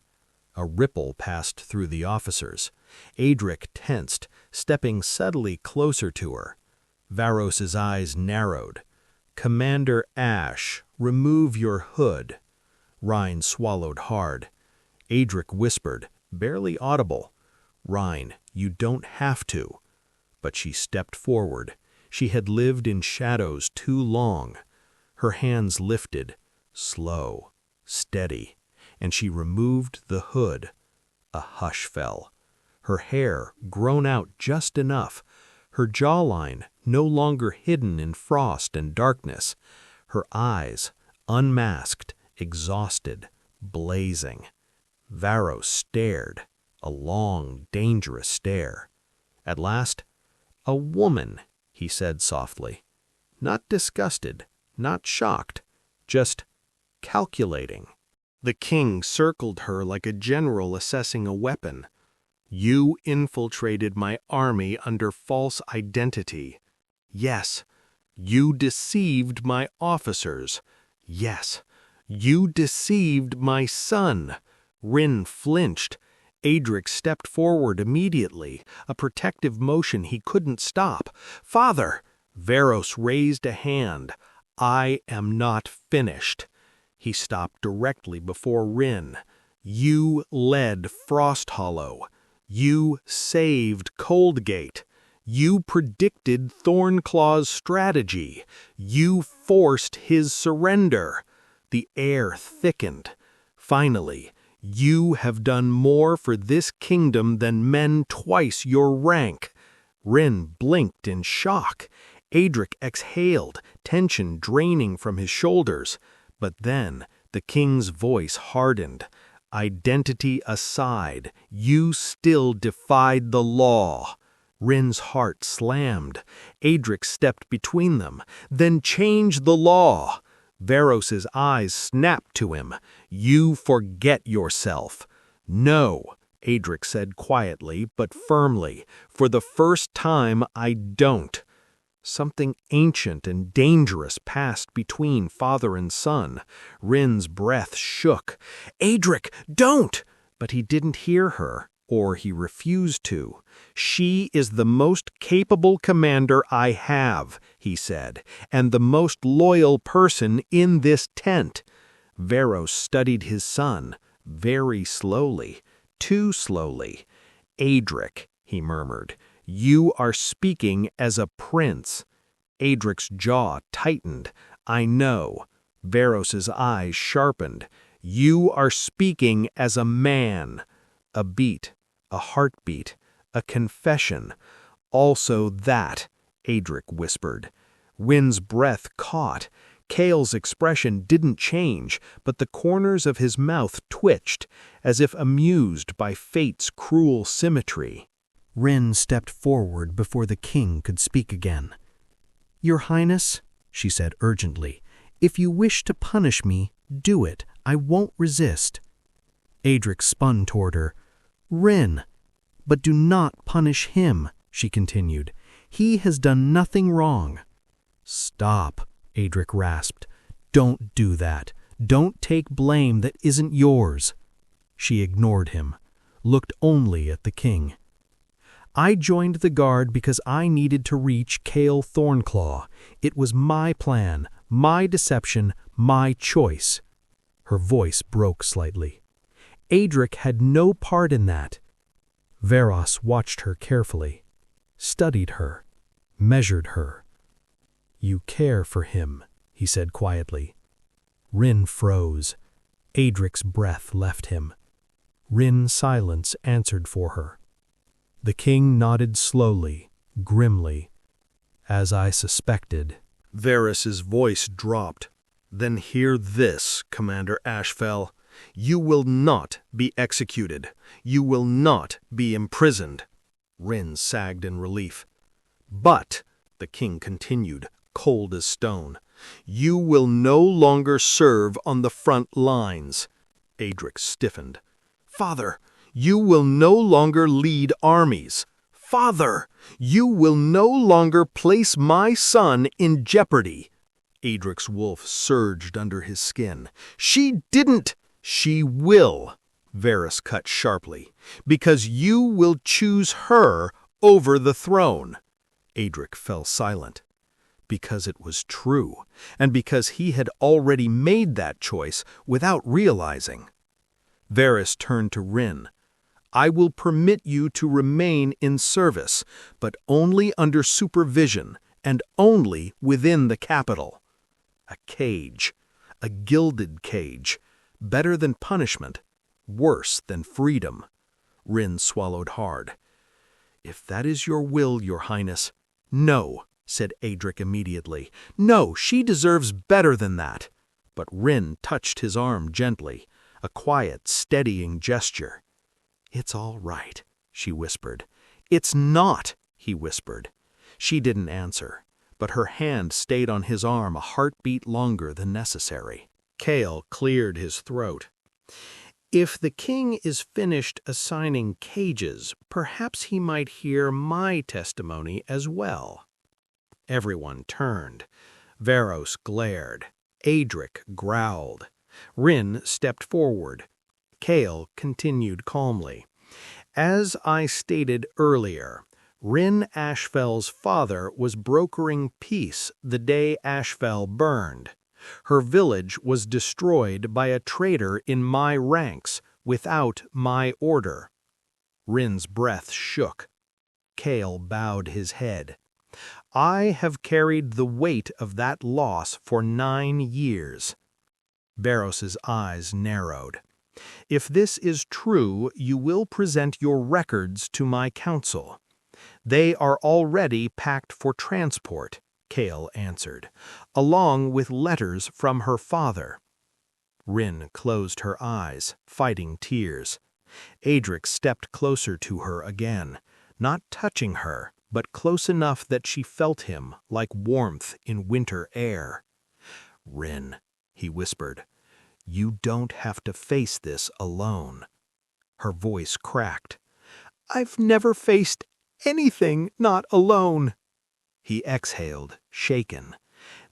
A ripple passed through the officers. Aedric tensed, stepping subtly closer to her. Varos's eyes narrowed. "Commander Ash, remove your hood." Ryn swallowed hard. Aedric whispered, barely audible, "Ryn, you don't have to." But she stepped forward. She had lived in shadows too long. Her hands lifted, slow, steady, and she removed the hood. A hush fell. Her hair grown out just enough, her jawline no longer hidden in frost and darkness, her eyes unmasked, exhausted, blazing. Varos stared, a long, dangerous stare. At last, "A woman," he said softly. Not disgusted, not shocked, just calculating. The king circled her like a general assessing a weapon. "You infiltrated my army under false identity. Yes. You deceived my officers. Yes. You deceived my son." Ryn flinched. Aedric stepped forward immediately, a protective motion he couldn't stop. "Father!" Varos raised a hand. "I am not finished." He stopped directly before Ryn. "You led Frost Hollow. You saved Coldgate. You predicted Thornclaw's strategy. You forced his surrender." The air thickened. "Finally, you have done more for this kingdom than men twice your rank." Ryn blinked in shock. Aedric exhaled, tension draining from his shoulders. But then the king's voice hardened. "Identity aside, you still defied the law." Ryn's heart slammed. Aedric stepped between them. "Then change the law." Varos's eyes snapped to him. "You forget yourself." "No," Aedric said quietly but firmly. "For the first time, I don't." Something ancient and dangerous passed between father and son. Ryn's breath shook. "Aedric, don't!" But he didn't hear her, or he refused to. "She is the most capable commander I have," he said, "and the most loyal person in this tent." Varos studied his son, very slowly, too slowly. "Aedric," he murmured, "you are speaking as a prince." Aedric's jaw tightened. "I know." Varos's eyes sharpened. "You are speaking as a man." A beat, a heartbeat, a confession. "Also that," Aedric whispered. Ryn's breath caught. Kael's expression didn't change, but the corners of his mouth twitched, as if amused by fate's cruel symmetry. Ryn stepped forward before the king could speak again. "Your Highness," she said urgently, "if you wish to punish me, do it. I won't resist." Aedric spun toward her. "Ryn, but do not punish him," she continued. "He has done nothing wrong." "Stop," Aedric rasped. "Don't do that. Don't take blame that isn't yours." She ignored him, looked only at the king. "I joined the guard because I needed to reach Kael Thornclaw. It was my plan, my deception, my choice." Her voice broke slightly. "Aedric had no part in that." Varos watched her carefully, studied her, measured her. "You care for him," he said quietly. Ryn froze. Aedric's breath left him. Ryn's silence answered for her. The king nodded slowly, grimly. "As I suspected." Varys's voice dropped. "Then hear this, Commander Ashfell. You will not be executed. You will not be imprisoned." Ryn sagged in relief. "But," the king continued, cold as stone, "you will no longer serve on the front lines." Aedric stiffened. "Father, you will no longer lead armies. Father, you will no longer place my son in jeopardy." Aedric's wolf surged under his skin. "She didn't. She will," Varys cut sharply, "because you will choose her over the throne." Aedric fell silent. Because it was true, and because he had already made that choice without realizing. Varys turned to Ryn. "I will permit you to remain in service, but only under supervision and only within the capital." A cage, a gilded cage, better than punishment, worse than freedom. Ryn swallowed hard. "If that is your will, your Highness." "No," said Aedric immediately. "No, she deserves better than that." But Ryn touched his arm gently, a quiet, steadying gesture. "It's all right," she whispered. "It's not," he whispered. She didn't answer, but her hand stayed on his arm a heartbeat longer than necessary. Kael cleared his throat. "If the king is finished assigning cages, perhaps he might hear my testimony as well." Everyone turned. Varos glared. Aedric growled. Ryn stepped forward. Kael continued calmly. "As I stated earlier, Ryn Ashfell's father was brokering peace the day Ashfell burned. Her village was destroyed by a traitor in my ranks without my order." Ryn's breath shook. Kael bowed his head. "I have carried the weight of that loss for 9 years." Varos's eyes narrowed. "If this is true, you will present your records to my council." "They are already packed for transport," Kael answered, "along with letters from her father." Ryn closed her eyes, fighting tears. Aedric stepped closer to her again, not touching her, but close enough that she felt him like warmth in winter air. "Ryn," he whispered, "you don't have to face this alone." Her voice cracked. "I've never faced anything not alone." He exhaled, shaken.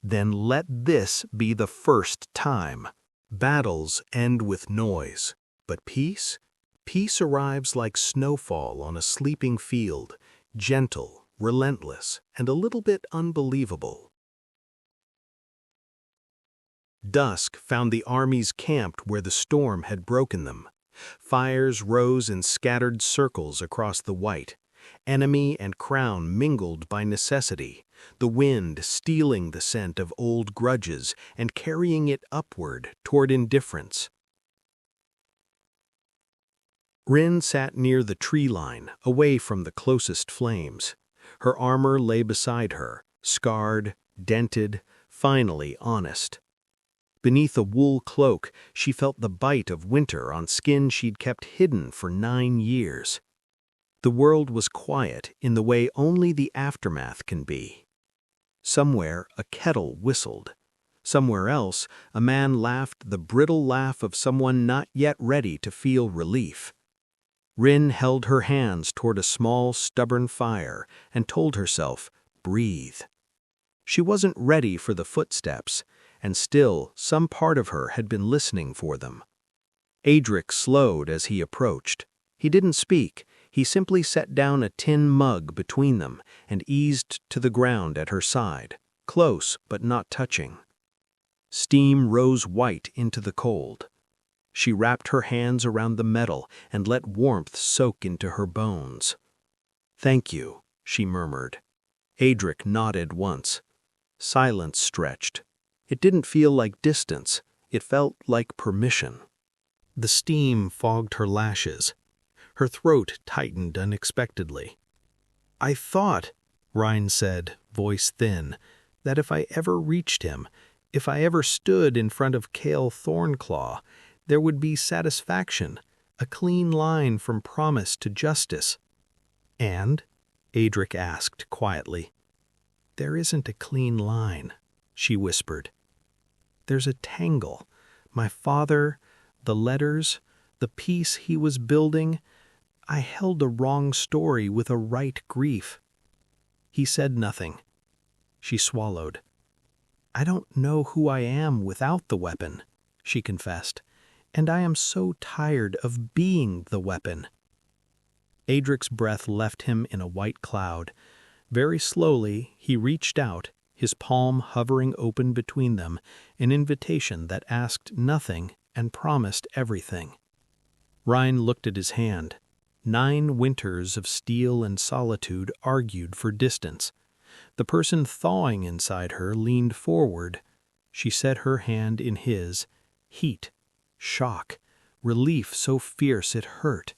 "Then let this be the first time. Battles end with noise, but peace? Peace arrives like snowfall on a sleeping field, gentle, relentless, and a little bit unbelievable." Dusk found the armies camped where the storm had broken them. Fires rose in scattered circles across the white. Enemy and crown mingled by necessity, the wind stealing the scent of old grudges and carrying it upward toward indifference. Ryn sat near the tree line, away from the closest flames. Her armor lay beside her, scarred, dented, finally honest. Beneath a wool cloak, she felt the bite of winter on skin she'd kept hidden for 9 years. The world was quiet in the way only the aftermath can be. Somewhere a kettle whistled. Somewhere else a man laughed the brittle laugh of someone not yet ready to feel relief. Ryn held her hands toward a small, stubborn fire and told herself, breathe. She wasn't ready for the footsteps, and still some part of her had been listening for them. Aedric slowed as he approached. He didn't speak. He simply set down a tin mug between them and eased to the ground at her side, close but not touching. Steam rose white into the cold. She wrapped her hands around the metal and let warmth soak into her bones. "Thank you," she murmured. Aedric nodded once. Silence stretched. It didn't feel like distance. It felt like permission. The steam fogged her lashes. Her throat tightened unexpectedly. "I thought," Ryn said, voice thin, "that if I ever reached him, if I ever stood in front of Kael Thornclaw, there would be satisfaction, a clean line from promise to justice." "And?" Aedric asked quietly. "There isn't a clean line," she whispered. "There's a tangle. My father, the letters, the peace he was building. I held a wrong story with a right grief." He said nothing. She swallowed. "I don't know who I am without the weapon," she confessed, "and I am so tired of being the weapon." Aedric's breath left him in a white cloud. Very slowly he reached out, his palm hovering open between them, an invitation that asked nothing and promised everything. Ryn looked at his hand. 9 winters of steel and solitude argued for distance. The person thawing inside her leaned forward. She set her hand in his. Heat, shock, relief so fierce it hurt.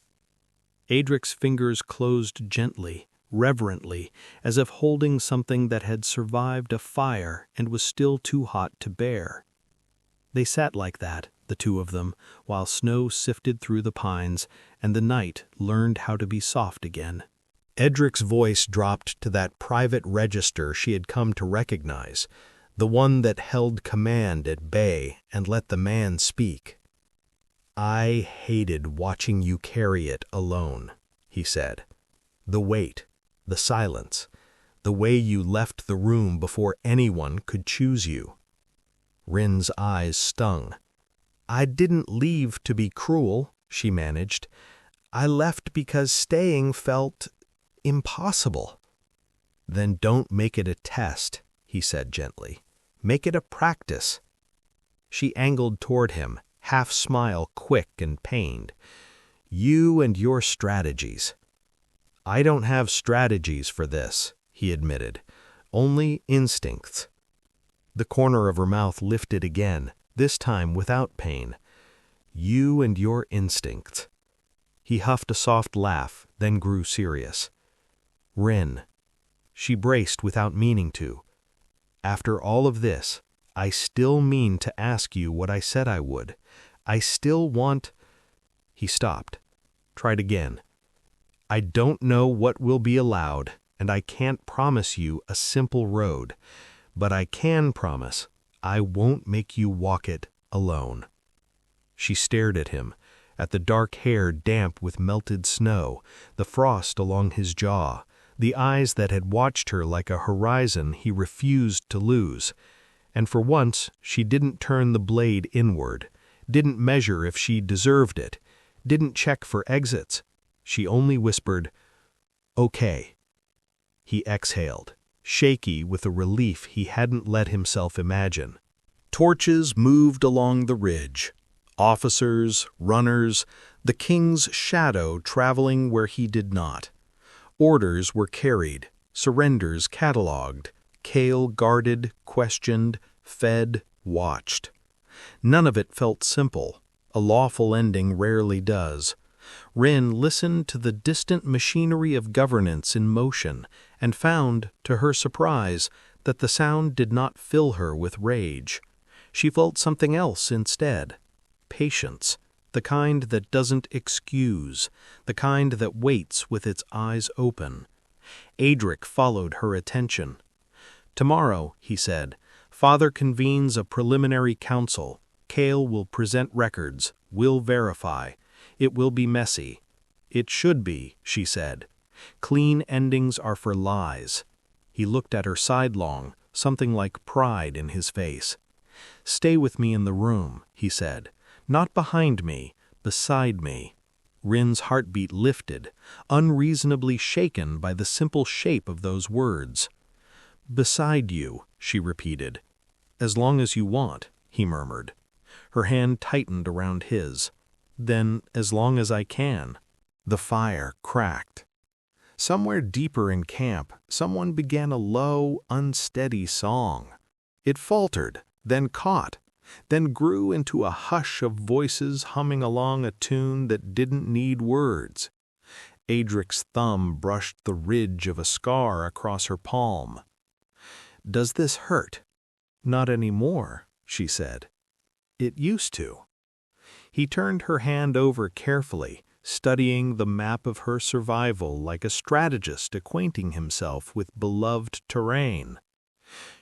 Aedric's fingers closed gently, reverently, as if holding something that had survived a fire and was still too hot to bear. They sat like that, the two of them, while snow sifted through the pines and the night learned how to be soft again. Aedric's voice dropped to that private register she had come to recognize, the one that held command at bay and let the man speak. "I hated watching you carry it alone," he said. "The weight, the silence, the way you left the room before anyone could choose you." Ryn's eyes stung. "I didn't leave to be cruel," she managed. "I left because staying felt impossible." "Then don't make it a test," he said gently. "Make it a practice." She angled toward him, half smile quick and pained. "You and your strategies." "I don't have strategies for this," he admitted. "Only instincts." The corner of her mouth lifted again, this time without pain. "You and your instincts." He huffed a soft laugh, then grew serious. "Ryn." She braced without meaning to. "After all of this, I still mean to ask you what I said I would. I still want—" He stopped. Tried again. "I don't know what will be allowed, and I can't promise you a simple road, but I can promise I won't make you walk it alone." She stared at him, at the dark hair damp with melted snow, the frost along his jaw, the eyes that had watched her like a horizon he refused to lose. And for once she didn't turn the blade inward, didn't measure if she deserved it, didn't check for exits. She only whispered, "Okay." He exhaled, shaky with a relief he hadn't let himself imagine. Torches moved along the ridge. Officers, runners, the king's shadow traveling where he did not. Orders were carried, surrenders catalogued, Kael guarded, questioned, fed, watched. None of it felt simple. A lawful ending rarely does. Ryn listened to the distant machinery of governance in motion and found, to her surprise, that the sound did not fill her with rage. She felt something else instead. Patience, the kind that doesn't excuse, the kind that waits with its eyes open. Aedric followed her attention. "Tomorrow," he said, "Father convenes a preliminary council. Kael will present records, will verify. It will be messy." "It should be," she said. "Clean endings are for lies." He looked at her sidelong, something like pride in his face. "Stay with me in the room," he said. "Not behind me, beside me." Ryn's heartbeat lifted, unreasonably shaken by the simple shape of those words. "Beside you," she repeated. "As long as you want," he murmured. Her hand tightened around his. "Then, as long as I can." The fire cracked. Somewhere deeper in camp, someone began a low, unsteady song. It faltered, then caught, then grew into a hush of voices humming along a tune that didn't need words. Aedric's thumb brushed the ridge of a scar across her palm. "Does this hurt?" "Not anymore," she said. "It used to." He turned her hand over carefully, studying the map of her survival like a strategist acquainting himself with beloved terrain.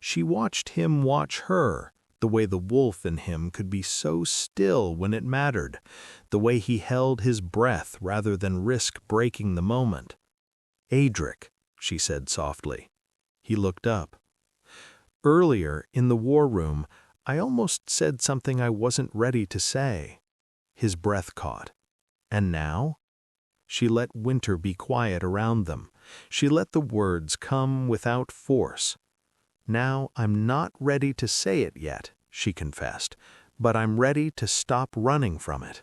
She watched him watch her, the way the wolf in him could be so still when it mattered, the way he held his breath rather than risk breaking the moment. "Aedric," she said softly. He looked up. "Earlier, in the war room, I almost said something I wasn't ready to say." His breath caught. "And now?" She let winter be quiet around them. She let the words come without force. "Now I'm not ready to say it yet," she confessed, "but I'm ready to stop running from it."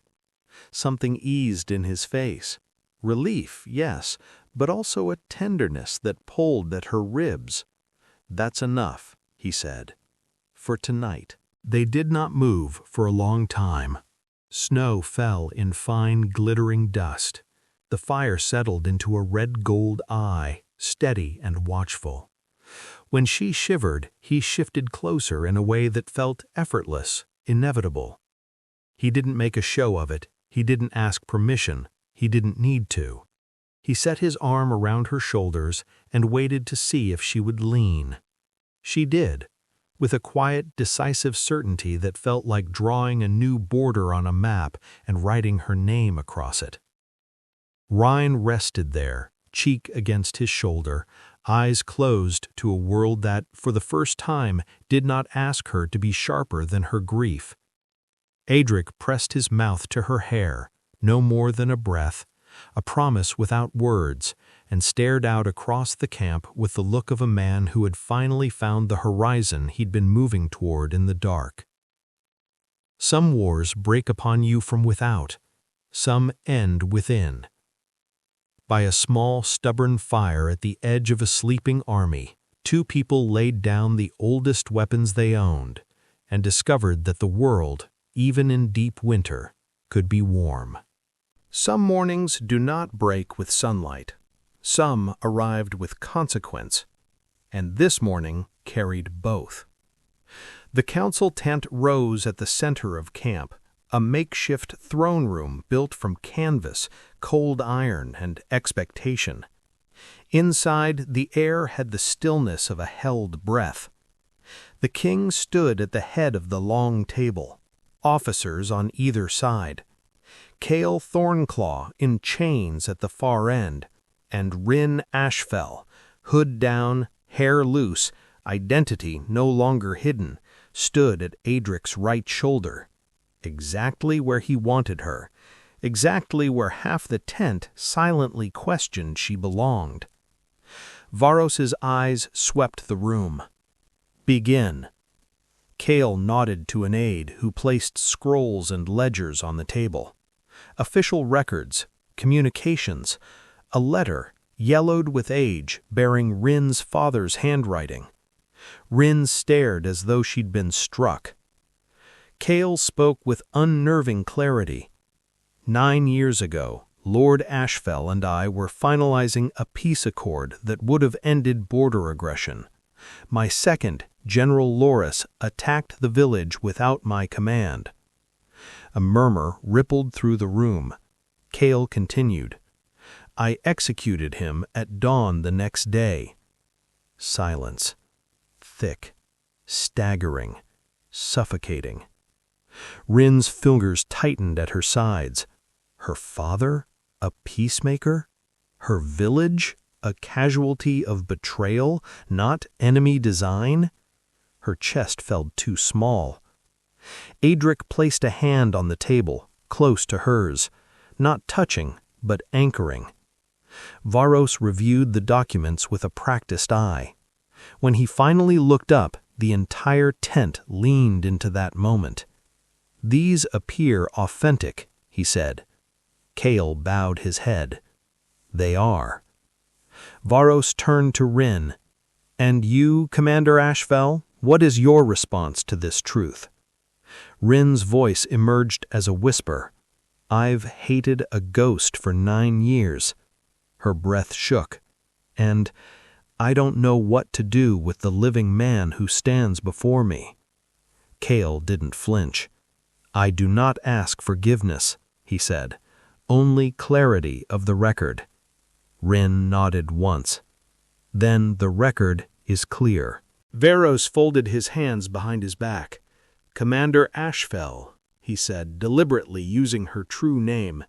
Something eased in his face. Relief, yes, but also a tenderness that pulled at her ribs. "That's enough," he said. "For tonight." They did not move for a long time. Snow fell in fine, glittering dust. The fire settled into a red-gold eye, steady and watchful. When she shivered, he shifted closer in a way that felt effortless, inevitable. He didn't make a show of it. He didn't ask permission. He didn't need to. He set his arm around her shoulders and waited to see if she would lean. She did, with a quiet, decisive certainty that felt like drawing a new border on a map and writing her name across it. Ryn rested there, cheek against his shoulder, eyes closed to a world that, for the first time, did not ask her to be sharper than her grief. Aedric pressed his mouth to her hair, no more than a breath, a promise without words, and stared out across the camp with the look of a man who had finally found the horizon he'd been moving toward in the dark. Some wars break upon you from without, some end within. By a small, stubborn fire at the edge of a sleeping army, two people laid down the oldest weapons they owned and discovered that the world, even in deep winter, could be warm. Some mornings do not break with sunlight. Some arrived with consequence, and this morning carried both. The council tent rose at the center of camp, a makeshift throne room built from canvas, cold iron, and expectation. Inside, the air had the stillness of a held breath. The king stood at the head of the long table, officers on either side. Kael Thornclaw in chains at the far end, and Ryn Ashfell, hood down, hair loose, identity no longer hidden, stood at Aedric's right shoulder, exactly where he wanted her, exactly where half the tent silently questioned she belonged. Varos's eyes swept the room. "Begin." Kael nodded to an aide who placed scrolls and ledgers on the table. Official records, communications, a letter, yellowed with age, bearing Ryn's father's handwriting. Ryn stared as though she'd been struck. Kael spoke with unnerving clarity. 9 years ago, Lord Ashfell and I were finalizing a peace accord that would have ended border aggression. My second, General Loris, attacked the village without my command. A murmur rippled through the room. Kael continued. I executed him at dawn the next day. Silence. Thick. Staggering. Suffocating. Ryn's fingers tightened at her sides. Her father? A peacemaker? Her village? A casualty of betrayal, not enemy design? Her chest felt too small. Aedric placed a hand on the table, close to hers, not touching, but anchoring. Varos reviewed the documents with a practiced eye. When he finally looked up, the entire tent leaned into that moment. These appear authentic, he said. Kael bowed his head. They are. Varos turned to Ryn. And you, Commander Ashfell, what is your response to this truth? Ryn's voice emerged as a whisper. I've hated a ghost for 9 years. Her breath shook. And I don't know what to do with the living man who stands before me. Kael didn't flinch. I do not ask forgiveness, he said. Only clarity of the record. Ryn nodded once. Then the record is clear. Varos folded his hands behind his back. Commander Ashfell, he said, deliberately using her true name,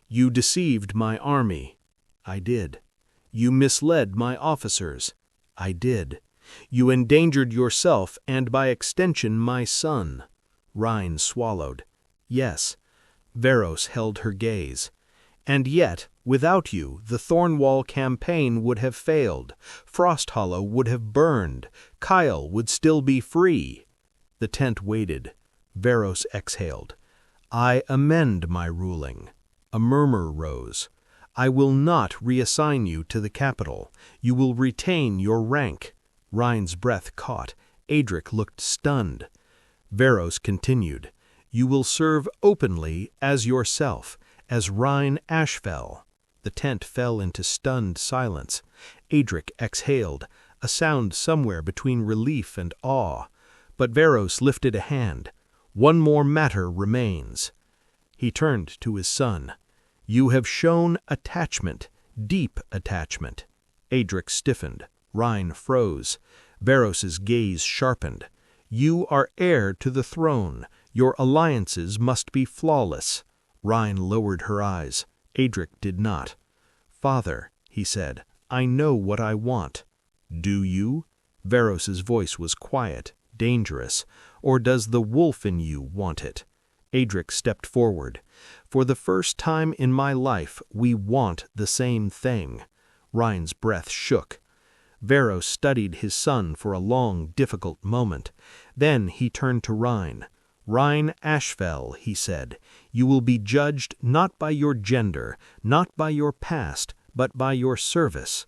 you deceived my army. I did. You misled my officers. I did. You endangered yourself and by extension my son. Ryn swallowed. Yes. Varos held her gaze. And yet, without you, the Thornwall campaign would have failed. Frosthollow would have burned. Kael would still be free. The tent waited. Varos exhaled. I amend my ruling. A murmur rose. I will not reassign you to the capital. You will retain your rank. Ryn's breath caught. Aedric looked stunned. Varos continued. You will serve openly as yourself, as Ryn Ashfell. The tent fell into stunned silence. Aedric exhaled, a sound somewhere between relief and awe. But Varos lifted a hand. One more matter remains. He turned to his son. You have shown attachment, deep attachment. Aedric stiffened. Ryn froze. Varos's gaze sharpened. You are heir to the throne. Your alliances must be flawless. Ryn lowered her eyes. Aedric did not. Father, he said, I know what I want. Do you? Varos's voice was quiet, dangerous. Or does the wolf in you want it? Aedric stepped forward. For the first time in my life, we want the same thing. Ryn's breath shook. Varos studied his son for a long, difficult moment. Then he turned to Ryn. Ryn Ashfell, he said, you will be judged not by your gender, not by your past, but by your service.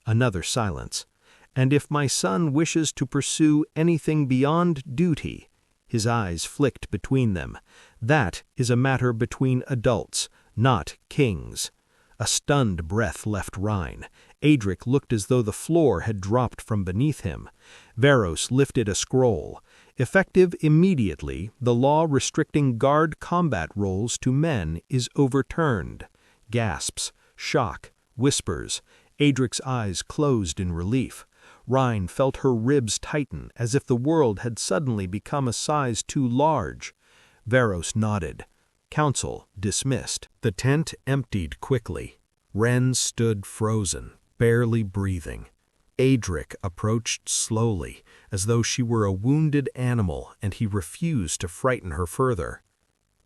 Another silence. And if my son wishes to pursue anything beyond duty, his eyes flicked between them, that is a matter between adults, not kings. A stunned breath left Ryn. Aedric looked as though the floor had dropped from beneath him. Varos lifted a scroll. Effective immediately, the law restricting guard combat roles to men is overturned. Gasps, shock, whispers. Aedric's eyes closed in relief. Ryn felt her ribs tighten as if the world had suddenly become a size too large. Varos nodded. Council dismissed. The tent emptied quickly. Ryn stood frozen, barely breathing. Aedric approached slowly, as though she were a wounded animal and he refused to frighten her further.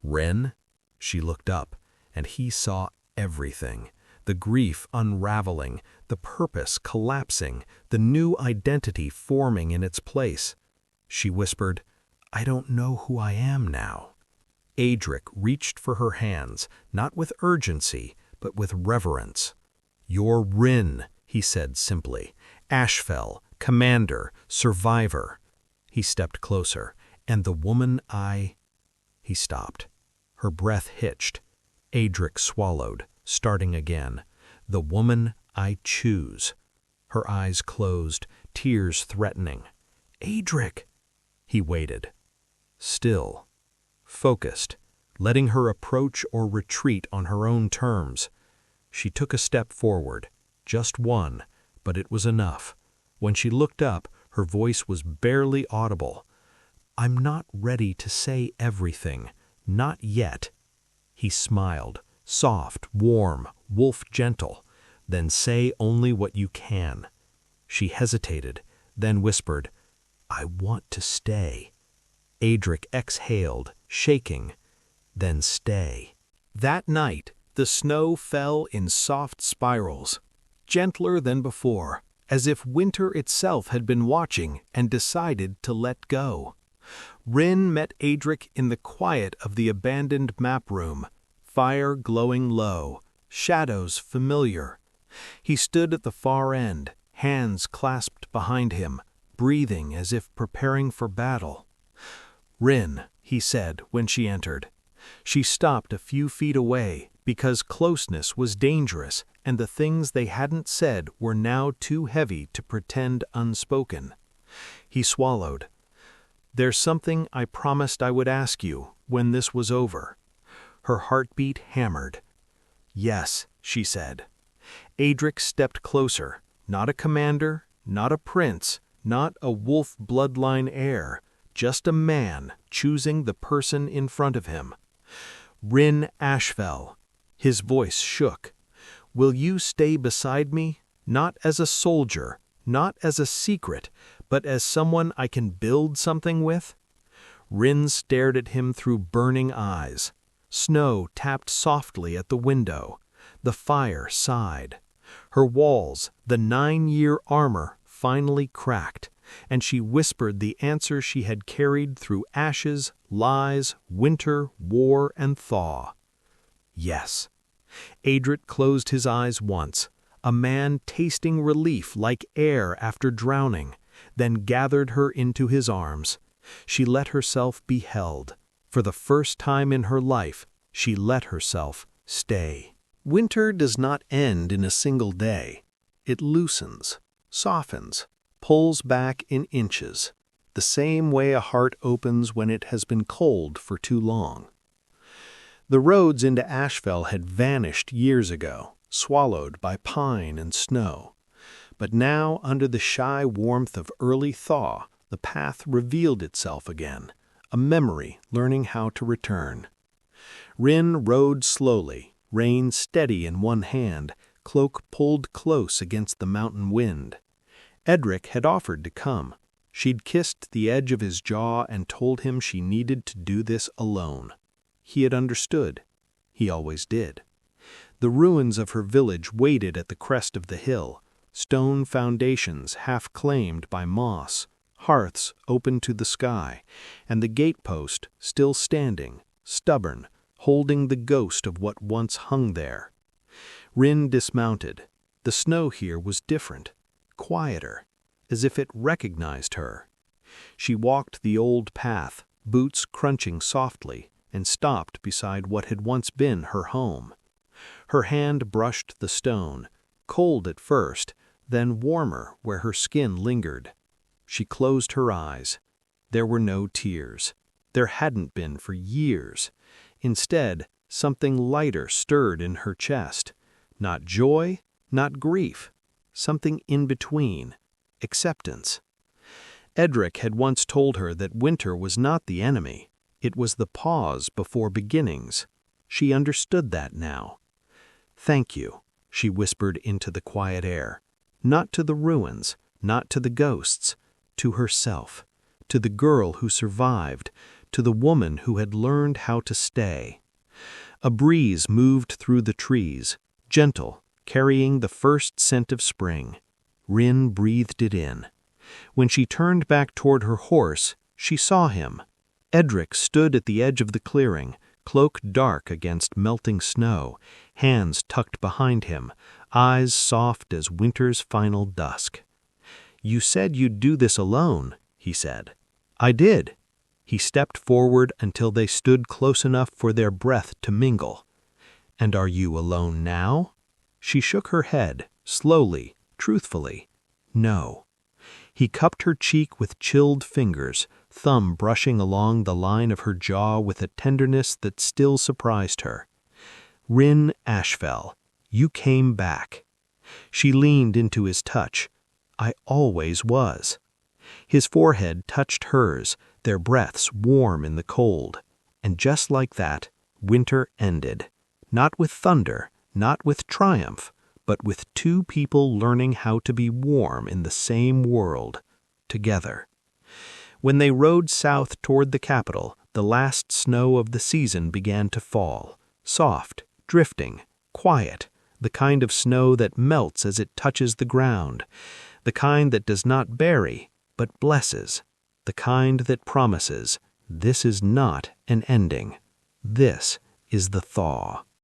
Ryn? She looked up, and he saw everything. The grief unraveling, the purpose collapsing, the new identity forming in its place. She whispered, I don't know who I am now. Aedric reached for her hands, not with urgency, but with reverence. You're Ryn, he said simply. Ashfell, commander, survivor. He stepped closer. And the woman He stopped. Her breath hitched. Aedric swallowed, starting again. The woman I choose. Her eyes closed, tears threatening. Aedric! He waited. Still. Focused. letting her approach or retreat on her own terms. She took a step forward, just one, but it was enough. When she looked up, her voice was barely audible. "I'm not ready to say everything, not yet." He smiled, soft, warm, wolf-gentle. "Then say only what you can." She hesitated, then whispered, "I want to stay." Aedric exhaled, shaking. "Then stay." That night, the snow fell in soft spirals, gentler than before, as if winter itself had been watching and decided to let go. Ryn met Aedric in the quiet of the abandoned map room, fire glowing low, shadows familiar. He stood at the far end, hands clasped behind him, breathing as if preparing for battle. "Ryn," he said when she entered. She stopped a few feet away because closeness was dangerous and the things they hadn't said were now too heavy to pretend unspoken. He swallowed. "There's something I promised I would ask you when this was over." Her heartbeat hammered. "Yes," she said. Aedric stepped closer, not a commander, not a prince, not a wolf bloodline heir, just a man choosing the person in front of him. "Ryn Ashfell." His voice shook. "Will you stay beside me, not as a soldier, not as a secret, but as someone I can build something with?" Ryn stared at him through burning eyes. Snow tapped softly at the window. The fire sighed. Her walls, the 9-year armor, finally cracked, and she whispered the answer she had carried through ashes, lies, winter, war, and thaw. "Yes." Aedric closed his eyes once, a man tasting relief like air after drowning, then gathered her into his arms. She let herself be held. For the first time in her life, she let herself stay. Winter does not end in a single day. It loosens, softens, pulls back in inches, the same way a heart opens when it has been cold for too long. The roads into Ashfell had vanished years ago, swallowed by pine and snow. But now, under the shy warmth of early thaw, the path revealed itself again, a memory learning how to return. Ryn rode slowly, rein steady in one hand, cloak pulled close against the mountain wind. Aedric had offered to come. She'd kissed the edge of his jaw and told him she needed to do this alone. He had understood. He always did. The ruins of her village waited at the crest of the hill, stone foundations half claimed by moss, hearths open to the sky, and the gatepost still standing, stubborn, holding the ghost of what once hung there. Ryn dismounted. The snow here was different, quieter, as if it recognized her. She walked the old path, boots crunching softly, and stopped beside what had once been her home. Her hand brushed the stone, cold at first, then warmer where her skin lingered. She closed her eyes. There were no tears. There hadn't been for years. Instead, something lighter stirred in her chest. Not joy, not grief. Something in between. Acceptance. Aedric had once told her that winter was not the enemy. It was the pause before beginnings. She understood that now. "Thank you," she whispered into the quiet air. Not to the ruins, not to the ghosts, to herself, to the girl who survived, to the woman who had learned how to stay. A breeze moved through the trees, gentle, carrying the first scent of spring. Ryn breathed it in. When she turned back toward her horse, she saw him. Aedric stood at the edge of the clearing, cloak dark against melting snow, hands tucked behind him, eyes soft as winter's final dusk. "You said you'd do this alone," he said. "I did." He stepped forward until they stood close enough for their breath to mingle. "And are you alone now?" She shook her head, slowly, truthfully. "No." He cupped her cheek with chilled fingers, thumb brushing along the line of her jaw with a tenderness that still surprised her. "Ryn Ashfell, you came back." She leaned into his touch. "I always was." His forehead touched hers, their breaths warm in the cold. And just like that, winter ended. Not with thunder, not with triumph, but with two people learning how to be warm in the same world, together. When they rode south toward the capital, the last snow of the season began to fall, soft, drifting, quiet, the kind of snow that melts as it touches the ground, the kind that does not bury, but blesses, the kind that promises, this is not an ending. This is the thaw.